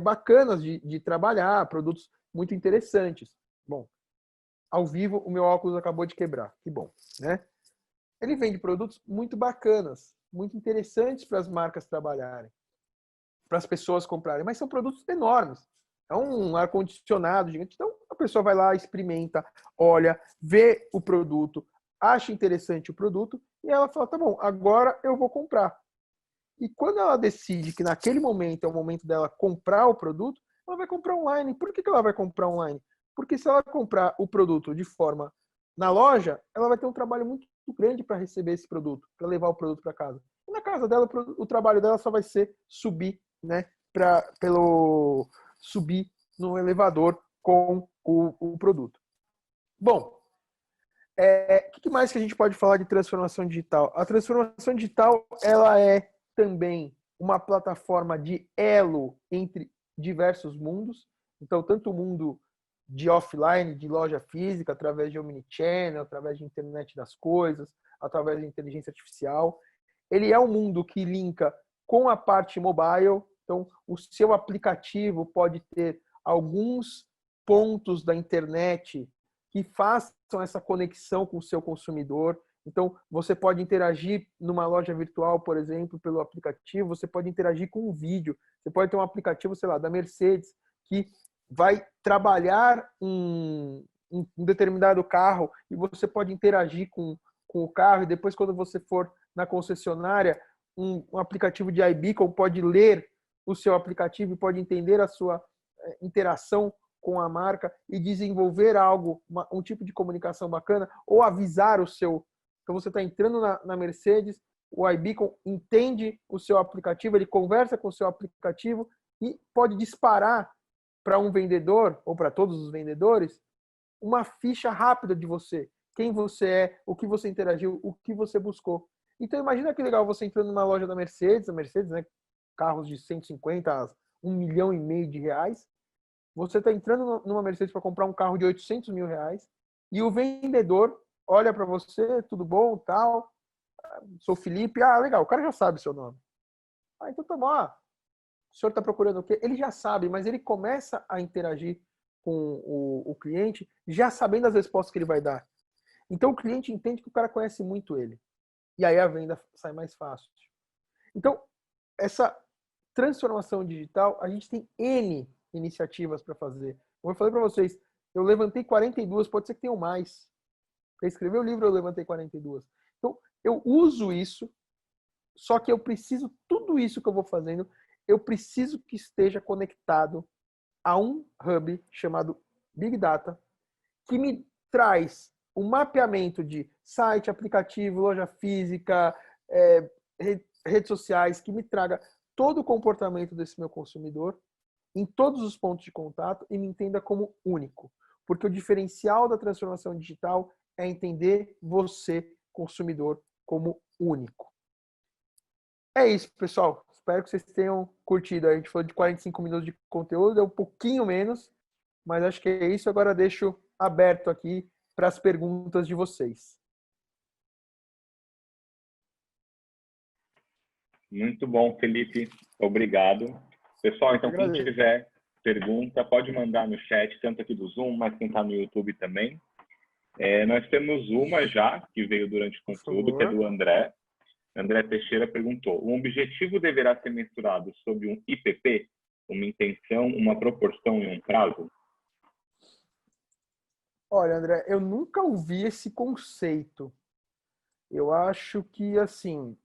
bacanas de trabalhar, produtos muito interessantes. Bom, ao vivo o meu óculos acabou de quebrar. Que bom, né? Ele vende produtos muito bacanas, muito interessantes para as marcas trabalharem, para as pessoas comprarem, mas são produtos enormes. É um ar-condicionado gigante. Então, a pessoa vai lá, experimenta, olha, vê o produto, acha interessante o produto e ela fala, tá bom, agora eu vou comprar. E quando ela decide que naquele momento é o momento dela comprar o produto, ela vai comprar online. Por que ela vai comprar online? Porque se ela comprar o produto de forma na loja, ela vai ter um trabalho muito grande para receber esse produto, para levar o produto para casa. E na casa dela, o trabalho dela só vai ser subir, né, subir no elevador com o produto. Bom, o que mais que a gente pode falar de transformação digital? A transformação digital, ela é também uma plataforma de elo entre diversos mundos. Então, tanto o mundo de offline, de loja física, através de omnichannel, através de internet das coisas, através de inteligência artificial. Ele é um mundo que linka com a parte mobile. Então, o seu aplicativo pode ter alguns pontos da internet que façam essa conexão com o seu consumidor. Então, você pode interagir numa loja virtual, por exemplo, pelo aplicativo, você pode interagir com um vídeo, você pode ter um aplicativo, sei lá, da Mercedes, que vai trabalhar um determinado carro e você pode interagir com o carro, e depois, quando você for na concessionária, um aplicativo de iBeacon pode ler o seu aplicativo e pode entender a sua interação com a marca e desenvolver algo, um tipo de comunicação bacana, ou avisar o seu... Então, você está entrando na Mercedes, o iBeacon entende o seu aplicativo, ele conversa com o seu aplicativo e pode disparar para um vendedor, ou para todos os vendedores, uma ficha rápida de você. Quem você é, o que você interagiu, o que você buscou. Então, imagina que legal você entrando numa loja da Mercedes, a Mercedes, né, carros de 150 a 1,5 milhão de reais. Você está entrando numa Mercedes para comprar um carro de 800 mil reais e o vendedor olha para você, tudo bom, tal, sou Felipe, legal, o cara já sabe seu nome. Então tá bom, o senhor está procurando o quê? Ele já sabe, mas ele começa a interagir com o cliente já sabendo as respostas que ele vai dar. Então o cliente entende que o cara conhece muito ele. E aí a venda sai mais fácil. Então, essa transformação digital, a gente tem N iniciativas para fazer. Como eu falei para vocês, eu levantei 42, pode ser que tenham mais. Para escrever o livro, eu levantei 42. Então, eu uso isso, só que eu preciso, tudo isso que eu vou fazendo, eu preciso que esteja conectado a um hub chamado Big Data, que me traz um mapeamento de site, aplicativo, loja física, redes sociais, que me traga todo o comportamento desse meu consumidor em todos os pontos de contato e me entenda como único. Porque o diferencial da transformação digital é entender você, consumidor, como único. É isso, pessoal. Espero que vocês tenham curtido. A gente falou de 45 minutos de conteúdo, é um pouquinho menos, mas acho que é isso. Agora deixo aberto aqui para as perguntas de vocês. Muito bom, Felipe. Obrigado. Pessoal, então, quem tiver pergunta, pode mandar no chat, tanto aqui do Zoom, mas quem está no YouTube também. Nós temos uma já, que veio durante o conteúdo, que é do André. André Teixeira perguntou: o objetivo deverá ser mensurado sob um IPP, uma intenção, uma proporção e um prazo? Olha, André, eu nunca ouvi esse conceito. Eu acho que, assim,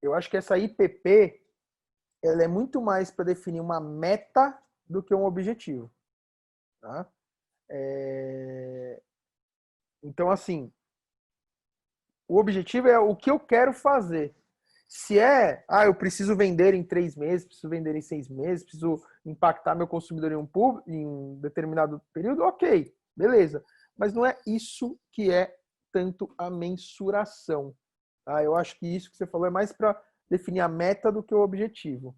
eu acho que essa IPP, ela é muito mais para definir uma meta do que um objetivo. Tá? Então, assim, o objetivo é o que eu quero fazer. Se eu preciso vender em 3 meses, preciso vender em 6 meses, preciso impactar meu consumidor em um determinado período, ok, beleza. Mas não é isso que é tanto a mensuração. Tá? Eu acho que isso que você falou é mais para definir a meta do que o objetivo.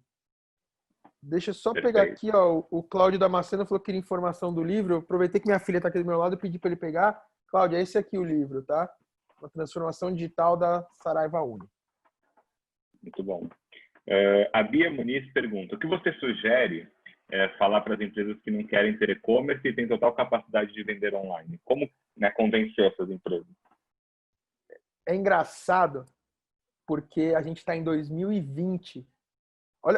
Deixa eu só pegar aqui, o Cláudio Damasceno falou que queria informação do livro. Eu aproveitei que minha filha está aqui do meu lado e pedi para ele pegar. Cláudio, é esse aqui o livro, tá? Uma transformação digital da Saraiva Uni. Muito bom. A Bia Muniz pergunta: o que você sugere falar para as empresas que não querem ter e-commerce e têm total capacidade de vender online? Como convencer essas empresas? É engraçado, porque a gente está em 2020.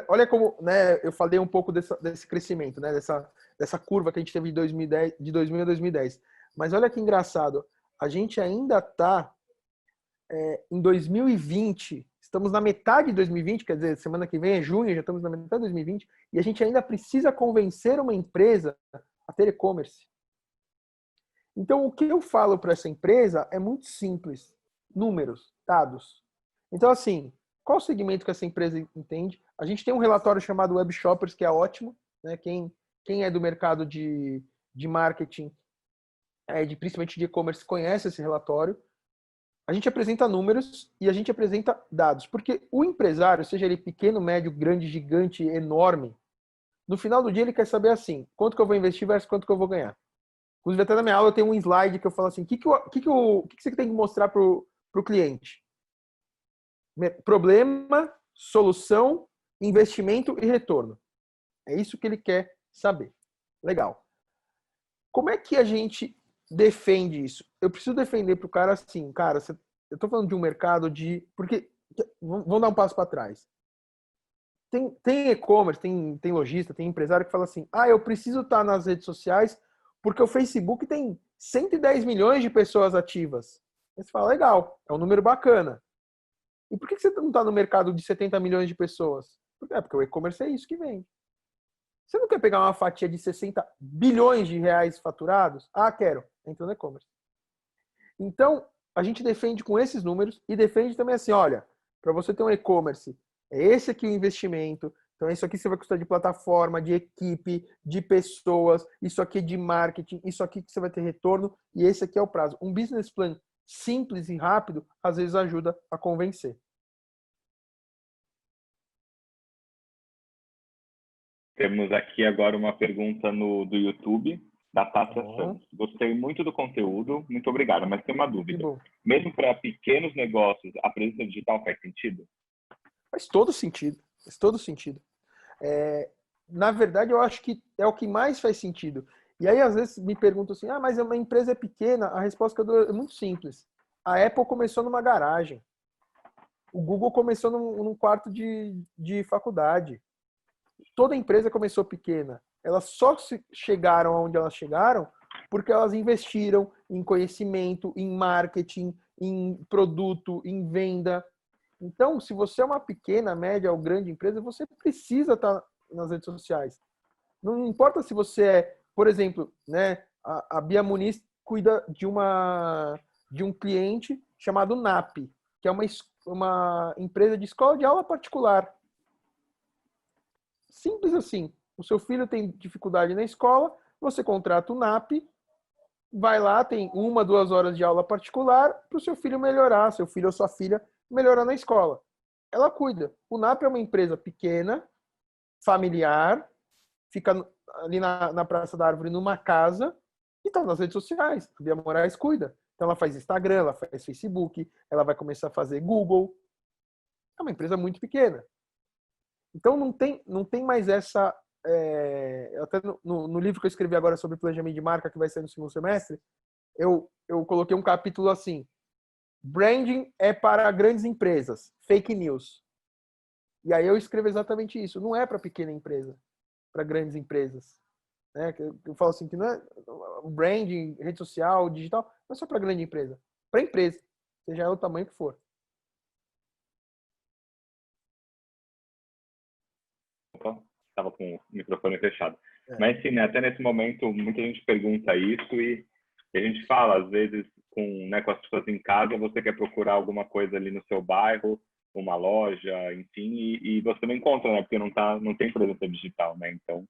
Olha como, né, eu falei um pouco desse crescimento, né, dessa curva que a gente teve de 2000 a 2010. Mas olha que engraçado, a gente ainda está em 2020, estamos na metade de 2020, quer dizer, semana que vem é junho, já estamos na metade de 2020, e a gente ainda precisa convencer uma empresa a ter e-commerce. Então, o que eu falo para essa empresa é muito simples. Números, dados. Então, assim, qual o segmento que essa empresa entende? A gente tem um relatório chamado Web Shoppers, que é ótimo, né? Quem é do mercado de marketing, principalmente de e-commerce, conhece esse relatório. A gente apresenta números e a gente apresenta dados. Porque o empresário, seja ele pequeno, médio, grande, gigante, enorme, no final do dia ele quer saber assim, quanto que eu vou investir versus quanto que eu vou ganhar. Inclusive, até na minha aula eu tenho um slide que eu falo assim, o que você tem que mostrar para o cliente? Problema, solução, investimento e retorno. É isso que ele quer saber. Legal. Como é que a gente defende isso? Eu preciso defender para o cara assim, cara, eu estou falando de um mercado de... Porque, vamos dar um passo para trás. Tem e-commerce, tem lojista, tem empresário que fala assim, eu preciso estar nas redes sociais porque o Facebook tem 110 milhões de pessoas ativas. Aí você fala, legal, é um número bacana. E por que você não está no mercado de 70 milhões de pessoas? Porque o e-commerce é isso que vende. Você não quer pegar uma fatia de 60 bilhões de reais faturados? Quero. Entra no e-commerce. Então, a gente defende com esses números e defende também assim, olha, para você ter um e-commerce, é esse aqui o investimento, então isso aqui você vai custar de plataforma, de equipe, de pessoas, isso aqui é de marketing, isso aqui que você vai ter retorno e esse aqui é o prazo. Um business plan simples e rápido, às vezes ajuda a convencer. Temos aqui agora uma pergunta do YouTube, da Tássia Santos. Gostei muito do conteúdo, muito obrigado, mas tem uma dúvida. Mesmo para pequenos negócios, a presença digital faz sentido? Faz todo sentido. Faz todo sentido. Na verdade, eu acho que é o que mais faz sentido. E aí, às vezes, me perguntam assim, mas uma empresa é pequena? A resposta que eu dou é muito simples. A Apple começou numa garagem. O Google começou num quarto de faculdade. Toda empresa começou pequena. Elas só chegaram aonde elas chegaram porque elas investiram em conhecimento, em marketing, em produto, em venda. Então, se você é uma pequena, média ou grande empresa, você precisa estar nas redes sociais. Não importa se você é, por exemplo, né, a Bia Muniz cuida de um cliente chamado NAP, que é uma empresa de escola de aula particular. Simples assim. O seu filho tem dificuldade na escola, você contrata o NAP, vai lá, tem 1, 2 horas de aula particular para o seu filho melhorar, seu filho ou sua filha melhorar na escola. Ela cuida. O NAP é uma empresa pequena, familiar, fica ali na Praça da Árvore, numa casa, e está nas redes sociais. A Bia Moraes cuida. Então ela faz Instagram, ela faz Facebook, ela vai começar a fazer Google. É uma empresa muito pequena. Então não tem mais essa... até no livro que eu escrevi agora sobre planejamento de marca, que vai ser no segundo semestre, eu coloquei um capítulo assim: branding é para grandes empresas, fake news. E aí eu escrevo exatamente isso. Não é para pequena empresa, para grandes empresas. Né? Eu falo assim que não é branding, rede social, digital, não é só para grande empresa. Para empresa, seja o tamanho que for. Estava com o microfone fechado. Mas sim, né, até nesse momento, muita gente pergunta isso e a gente fala, às vezes, com as pessoas em casa, você quer procurar alguma coisa ali no seu bairro, uma loja, enfim, e você não encontra, né? Porque não tem presença digital, né? Então,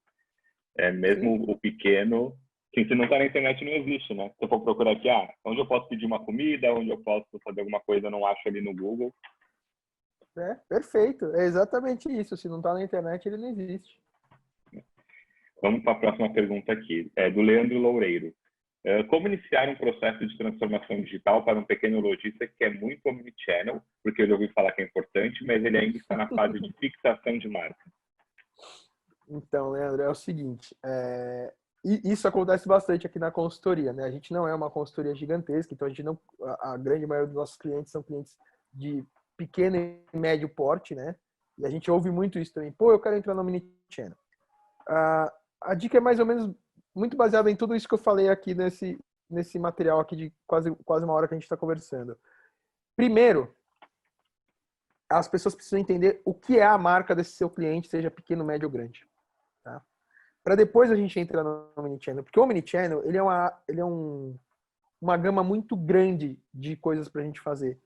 mesmo o pequeno, assim, se não está na internet, não existe, né? Se eu for procurar aqui, onde eu posso pedir uma comida, onde eu posso fazer alguma coisa, eu não acho ali no Google. Perfeito, é exatamente isso. Se não está na internet, ele não existe. Vamos para a próxima pergunta aqui, do Leandro Loureiro. Como iniciar um processo de transformação digital para um pequeno lojista que é muito omnichannel, porque eu já ouvi falar que é importante, mas ele ainda está na fase de fixação de marca? Então, Leandro, é o seguinte, isso acontece bastante aqui na consultoria, né? A gente não é uma consultoria gigantesca, então a grande maioria dos nossos clientes são clientes de pequeno e médio porte, né? E a gente ouve muito isso também. Eu quero entrar no omnichannel. A dica é mais ou menos muito baseada em tudo isso que eu falei aqui nesse material aqui de quase 1 hora que a gente está conversando. Primeiro, as pessoas precisam entender o que é a marca desse seu cliente, seja pequeno, médio ou grande. Tá? para depois a gente entrar no Omnichannel. Porque o Omnichannel, ele é uma gama muito grande de coisas para a gente fazer.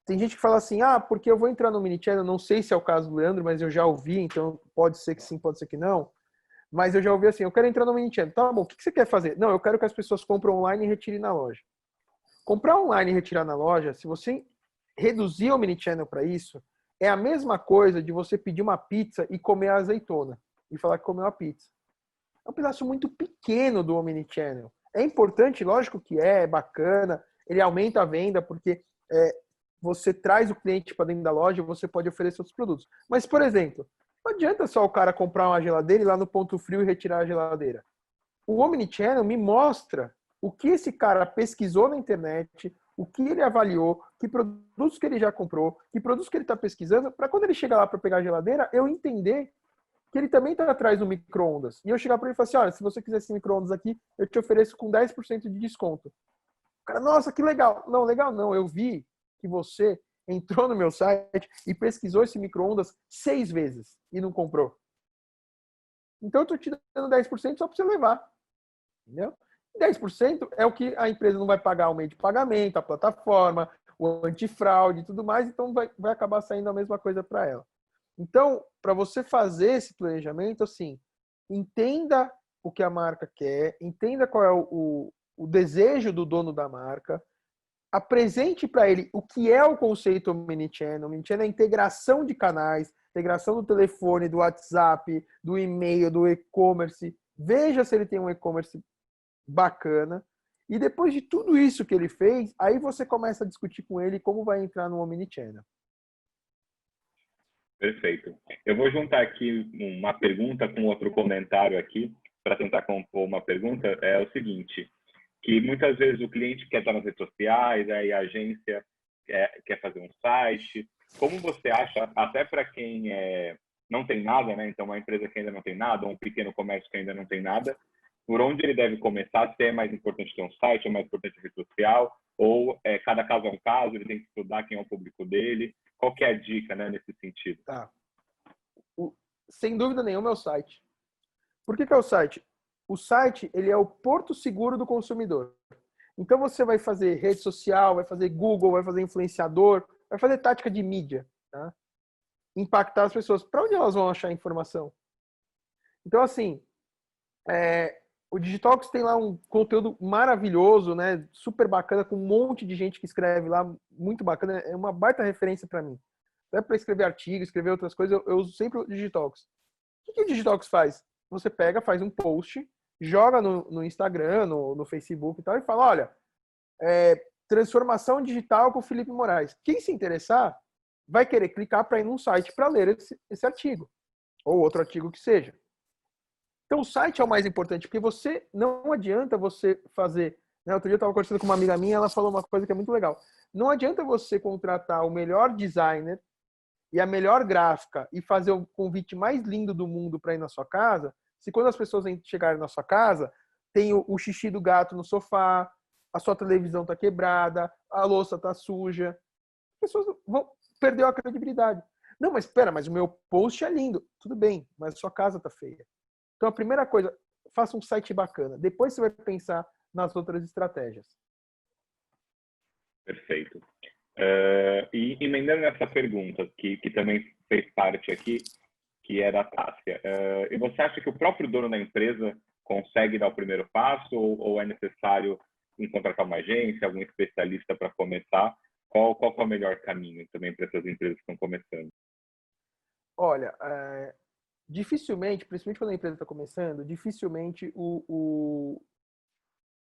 Tem gente que fala assim, porque eu vou entrar no Omnichannel, não sei se é o caso do Leandro, mas eu já ouvi, então pode ser que sim, pode ser que não. Mas eu já ouvi assim, eu quero entrar no Omnichannel. Tá bom, o que você quer fazer? Não, eu quero que as pessoas comprem online e retirem na loja. Comprar online e retirar na loja, se você reduzir o Omnichannel para isso, é a mesma coisa de você pedir uma pizza e comer a azeitona. E falar que comeu a pizza. É um pedaço muito pequeno do Omnichannel. É importante, lógico que é bacana, ele aumenta a venda, porque você traz o cliente para dentro da loja, você pode oferecer outros produtos. Mas, por exemplo, não adianta só o cara comprar uma geladeira e ir lá no ponto frio e retirar a geladeira. O Omnichannel me mostra o que esse cara pesquisou na internet, o que ele avaliou, que produtos que ele já comprou, que produtos que ele está pesquisando, para quando ele chegar lá para pegar a geladeira, eu entender que ele também está atrás do micro-ondas. E eu chegar para ele e falar assim, olha, se você quiser esse micro-ondas aqui, eu te ofereço com 10% de desconto. O cara, nossa, que legal. Não, legal não. Eu vi que você entrou no meu site e pesquisou esse micro-ondas 6 vezes e não comprou. Então eu estou te dando 10% só para você levar. Entendeu? 10% é o que a empresa não vai pagar o meio de pagamento, a plataforma, o antifraude e tudo mais, então vai acabar saindo a mesma coisa para ela. Então, para você fazer esse planejamento, assim, entenda o que a marca quer, entenda qual é o desejo do dono da marca, apresente para ele o que é o conceito Omnichannel. Omnichannel é a integração de canais, integração do telefone, do WhatsApp, do e-mail, do e-commerce. Veja se ele tem um e-commerce bacana. E depois de tudo isso que ele fez, aí você começa a discutir com ele como vai entrar no Omnichannel. Perfeito. Eu vou juntar aqui uma pergunta com outro comentário aqui, para tentar compor uma pergunta. É o seguinte, que muitas vezes o cliente quer estar nas redes sociais, aí a agência quer fazer um site. Como você acha, até para quem não tem nada, né? Então, uma empresa que ainda não tem nada, ou um pequeno comércio que ainda não tem nada, por onde ele deve começar? Se é mais importante ter um site, é mais importante a rede social, ou cada caso é um caso, ele tem que estudar quem é o público dele. Qual que é a dica, né, nesse sentido? Tá. Sem dúvida nenhuma é o site. Por que é o site? O site, ele é o porto seguro do consumidor. Então você vai fazer rede social, vai fazer Google, vai fazer influenciador, vai fazer tática de mídia, tá? Impactar as pessoas. Para onde elas vão achar informação? Então, assim, o Digitalks tem lá um conteúdo maravilhoso, né? Super bacana, com um monte de gente que escreve lá, muito bacana. É uma baita referência para mim. Até para escrever artigo, escrever outras coisas, eu uso sempre o Digitalks. O que o Digitalks faz? Você pega, faz um post, joga no Instagram, no Facebook e tal, e fala, olha, transformação digital com o Felipe Moraes. Quem se interessar vai querer clicar para ir num site para ler esse artigo, ou outro artigo que seja. Então o site é o mais importante, porque você não adianta você fazer... Né, outro dia eu estava conversando com uma amiga minha, ela falou uma coisa que é muito legal. Não adianta você contratar o melhor designer e a melhor gráfica e fazer o convite mais lindo do mundo para ir na sua casa, se quando as pessoas chegarem na sua casa, tem o xixi do gato no sofá, a sua televisão está quebrada, a louça está suja, as pessoas vão perder a credibilidade. Não, mas espera, mas o meu post é lindo. Tudo bem, mas a sua casa está feia. Então a primeira coisa, faça um site bacana. Depois você vai pensar nas outras estratégias. Perfeito. E emendando essa pergunta, que também fez parte aqui, que é da Tássia. E você acha que o próprio dono da empresa consegue dar o primeiro passo ou é necessário contratar uma agência, algum especialista para começar? Qual é o melhor caminho também para essas empresas que estão começando? Olha, dificilmente, principalmente quando a empresa está começando, dificilmente o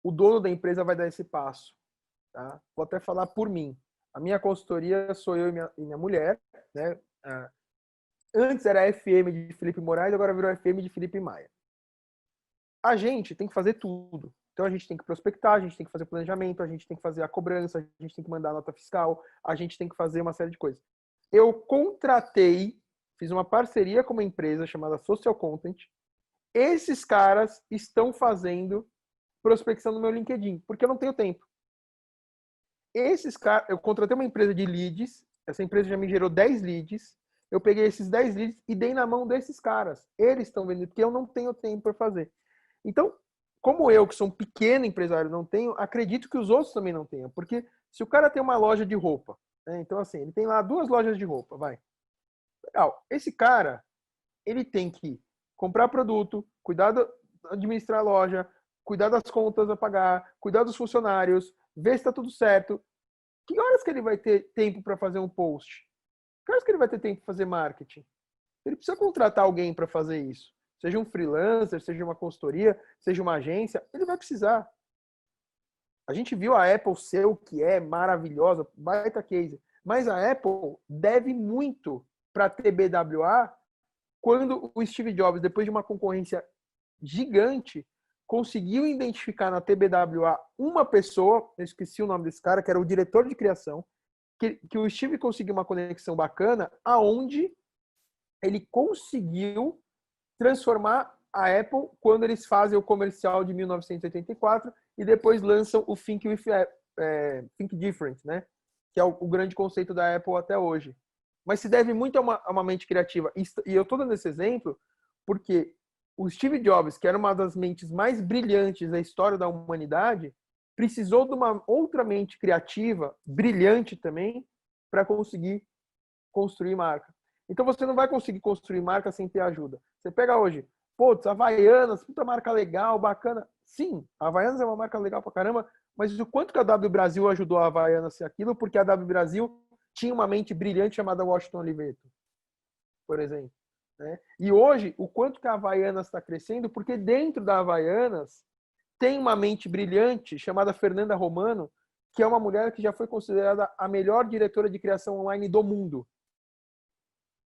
dono da empresa vai dar esse passo. Tá? Vou até falar por mim. A minha consultoria sou eu e minha mulher. Né? Antes era FM de Felipe Moraes, agora virou FM de Felipe Maia. A gente tem que fazer tudo. Então a gente tem que prospectar, a gente tem que fazer planejamento, a gente tem que fazer a cobrança, a gente tem que mandar a nota fiscal, a gente tem que fazer uma série de coisas. Eu contratei, fiz uma parceria com uma empresa chamada Social Content. Esses caras estão fazendo prospecção no meu LinkedIn, porque eu não tenho tempo. Esses caras, eu contratei uma empresa de leads, essa empresa já me gerou 10 leads, eu peguei esses 10 leads e dei na mão desses caras. Eles estão vendendo, porque eu não tenho tempo para fazer. Então, como eu, que sou um pequeno empresário, não tenho, acredito que os outros também não tenham. Porque se o cara tem uma loja de roupa, né? Então, assim, ele tem lá 2 lojas de roupa, vai. Legal. Esse cara, ele tem que comprar produto, administrar a loja, cuidar das contas a pagar, cuidar dos funcionários, ver se está tudo certo. Que horas que ele vai ter tempo para fazer um post? Que horas que ele vai ter tempo para fazer marketing? Ele precisa contratar alguém para fazer isso. Seja um freelancer, seja uma consultoria, seja uma agência, ele vai precisar. A gente viu a Apple ser o que é, maravilhosa, baita case. Mas a Apple deve muito para a TBWA quando o Steve Jobs, depois de uma concorrência gigante, conseguiu identificar na TBWA uma pessoa, eu esqueci o nome desse cara, que era o diretor de criação, que o Steve conseguiu uma conexão bacana, aonde ele conseguiu transformar a Apple quando eles fazem o comercial de 1984 e depois lançam o Think Different, né? Que é o grande conceito da Apple até hoje. Mas se deve muito a uma mente criativa. E eu estou dando esse exemplo porque o Steve Jobs, que era uma das mentes mais brilhantes da história da humanidade, precisou de uma outra mente criativa, brilhante também, para conseguir construir marca. Então você não vai conseguir construir marca sem ter ajuda. Você pega hoje, putz, Havaianas, puta marca legal, bacana. Sim, a Havaianas é uma marca legal pra caramba, mas o quanto que a W Brasil ajudou a Havaianas a ser aquilo, porque a W Brasil tinha uma mente brilhante chamada Washington Oliveto, por exemplo. Né? E hoje, o quanto que a Havaianas está crescendo, porque dentro da Havaianas tem uma mente brilhante chamada Fernanda Romano, que é uma mulher que já foi considerada a melhor diretora de criação online do mundo.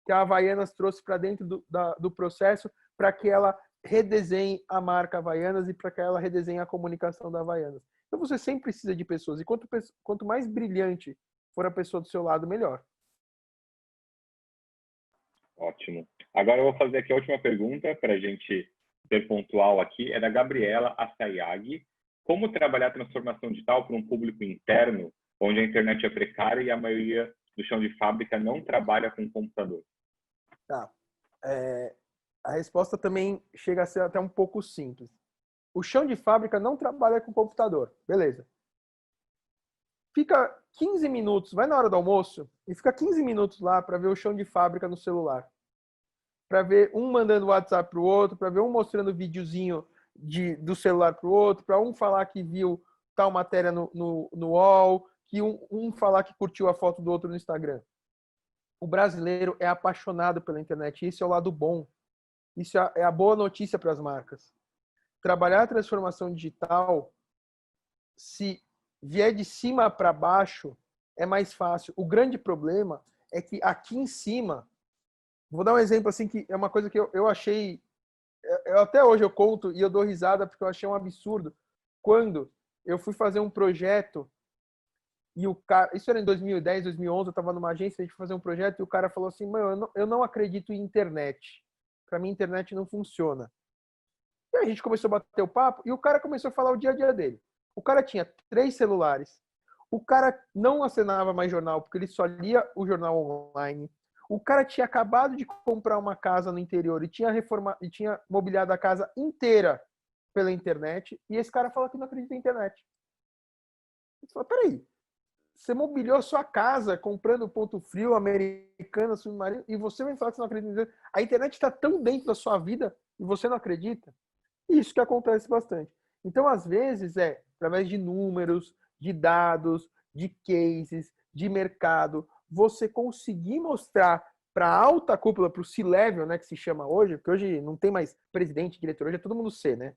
Que a Havaianas trouxe para dentro do processo para que ela redesenhe a marca Havaianas e para que ela redesenhe a comunicação da Havaianas. Então você sempre precisa de pessoas. E quanto mais brilhante for a pessoa do seu lado, melhor. Ótimo. Agora eu vou fazer aqui a última pergunta para a gente ser pontual aqui. É da Gabriela Assayag. Como trabalhar a transformação digital para um público interno, onde a internet é precária e a maioria do chão de fábrica não trabalha com computador? Tá. A resposta também chega a ser até um pouco simples. O chão de fábrica não trabalha com computador. Beleza. Fica 15 minutos, vai na hora do almoço e fica 15 minutos lá para ver o chão de fábrica no celular. Para ver um mandando WhatsApp para o outro, para ver um mostrando videozinho do celular para o outro, para um falar que viu tal matéria no UOL, que um falar que curtiu a foto do outro no Instagram. O brasileiro é apaixonado pela internet. Isso é o lado bom. Isso é a boa notícia para as marcas. Trabalhar a transformação digital, se vier de cima para baixo, é mais fácil. O grande problema é que aqui em cima, vou dar um exemplo assim que é uma coisa que eu achei, até hoje eu conto e eu dou risada porque eu achei um absurdo. Quando eu fui fazer um projeto e o cara, isso era em 2010, 2011, eu estava numa agência, a gente foi fazer um projeto e o cara falou assim, mano, eu não acredito em internet. Para mim, internet não funciona. E a gente começou a bater o papo e o cara começou a falar o dia a dia dele. O cara tinha 3 celulares. O cara não assinava mais jornal porque ele só lia o jornal online. O cara tinha acabado de comprar uma casa no interior e tinha mobiliado a casa inteira pela internet. E esse cara fala que não acredita em internet. Ele fala, peraí, você mobiliou a sua casa comprando ponto frio, Americana, Submarino, e você vem falar que você não acredita em internet. A internet está tão dentro da sua vida e você não acredita? Isso que acontece bastante. Então, às vezes, através de números, de dados, de cases, de mercado, você conseguir mostrar para a alta cúpula, para o C-Level, né, que se chama hoje, porque hoje não tem mais presidente, diretor, hoje é todo mundo C, né?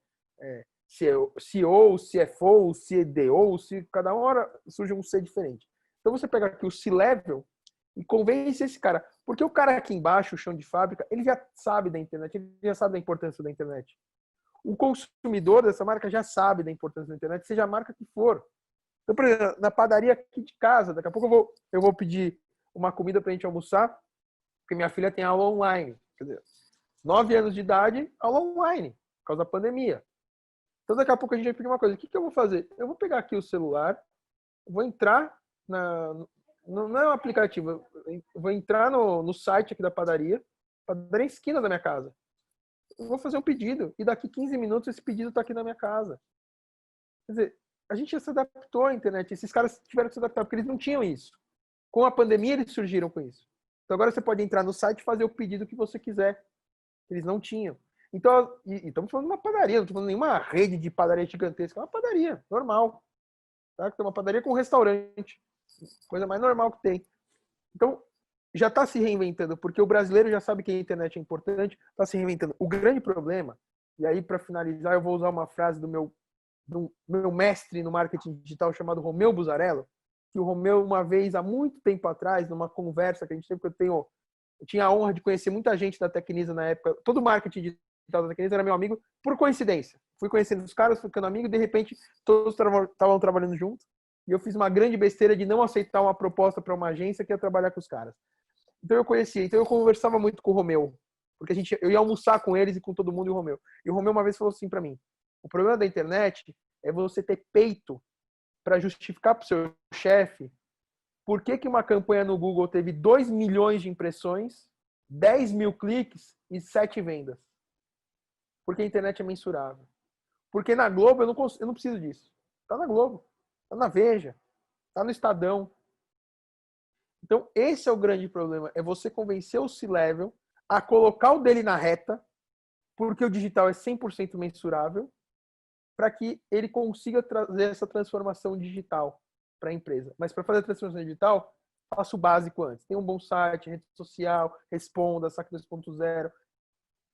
CEO, CFO, CDO, cada hora surge um C diferente. Então, você pega aqui o C-Level e convence esse cara. Porque o cara aqui embaixo, o chão de fábrica, ele já sabe da internet, ele já sabe da importância da internet. O consumidor dessa marca já sabe da importância da internet, seja a marca que for. Então, por exemplo, na padaria aqui de casa, daqui a pouco eu vou pedir uma comida para a gente almoçar, porque minha filha tem aula online. Quer dizer, 9 anos de idade, aula online, por causa da pandemia. Então, daqui a pouco a gente vai pedir uma coisa. O que eu vou fazer? Eu vou pegar aqui o celular, vou entrar Não é um aplicativo. Eu vou entrar no site aqui da padaria esquina da minha casa. Eu vou fazer um pedido e daqui 15 minutos esse pedido está aqui na minha casa. Quer dizer, a gente já se adaptou à internet. Esses caras tiveram que se adaptar porque eles não tinham isso. Com a pandemia eles surgiram com isso. Então agora você pode entrar no site e fazer o pedido que você quiser. Eles não tinham. Então, e estamos falando de uma padaria, não estamos falando de nenhuma rede de padaria gigantesca. É uma padaria, normal. Tá? Tem uma padaria com um restaurante. Coisa mais normal que tem. Então, já está se reinventando, porque o brasileiro já sabe que a internet é importante, está se reinventando. O grande problema, e aí para finalizar eu vou usar uma frase do meu mestre no marketing digital chamado Romeu Buzarello, que o Romeu uma vez, há muito tempo atrás, numa conversa que a gente teve, que eu tinha a honra de conhecer muita gente da Tecnisa na época, todo o marketing digital da Tecnisa era meu amigo, por coincidência. Fui conhecendo os caras, ficando amigo, e de repente todos estavam trabalhando juntos, e eu fiz uma grande besteira de não aceitar uma proposta para uma agência que ia trabalhar com os caras. Então eu conversava muito com o Romeu, porque eu ia almoçar com eles e com todo mundo e o Romeu. E o Romeu uma vez falou assim para mim: o problema da internet é você ter peito para justificar para o seu chefe por que uma campanha no Google teve 2 milhões de impressões, 10 mil cliques e 7 vendas. Porque a internet é mensurável. Porque na Globo eu não preciso disso. Tá na Globo, tá na Veja, tá no Estadão. Então, esse é o grande problema, é você convencer o C-Level a colocar o dele na reta, porque o digital é 100% mensurável, para que ele consiga trazer essa transformação digital para a empresa. Mas para fazer a transformação digital, faça o básico antes. Tem um bom site, rede social, responda, saque 2.0.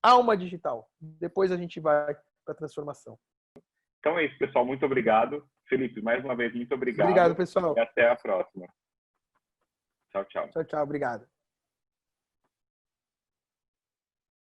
Alma digital. Depois a gente vai para a transformação. Então é isso, pessoal. Muito obrigado. Felipe, mais uma vez, muito obrigado. Obrigado, pessoal. E até a próxima. Tchau, tchau. Tchau, tchau. Obrigado.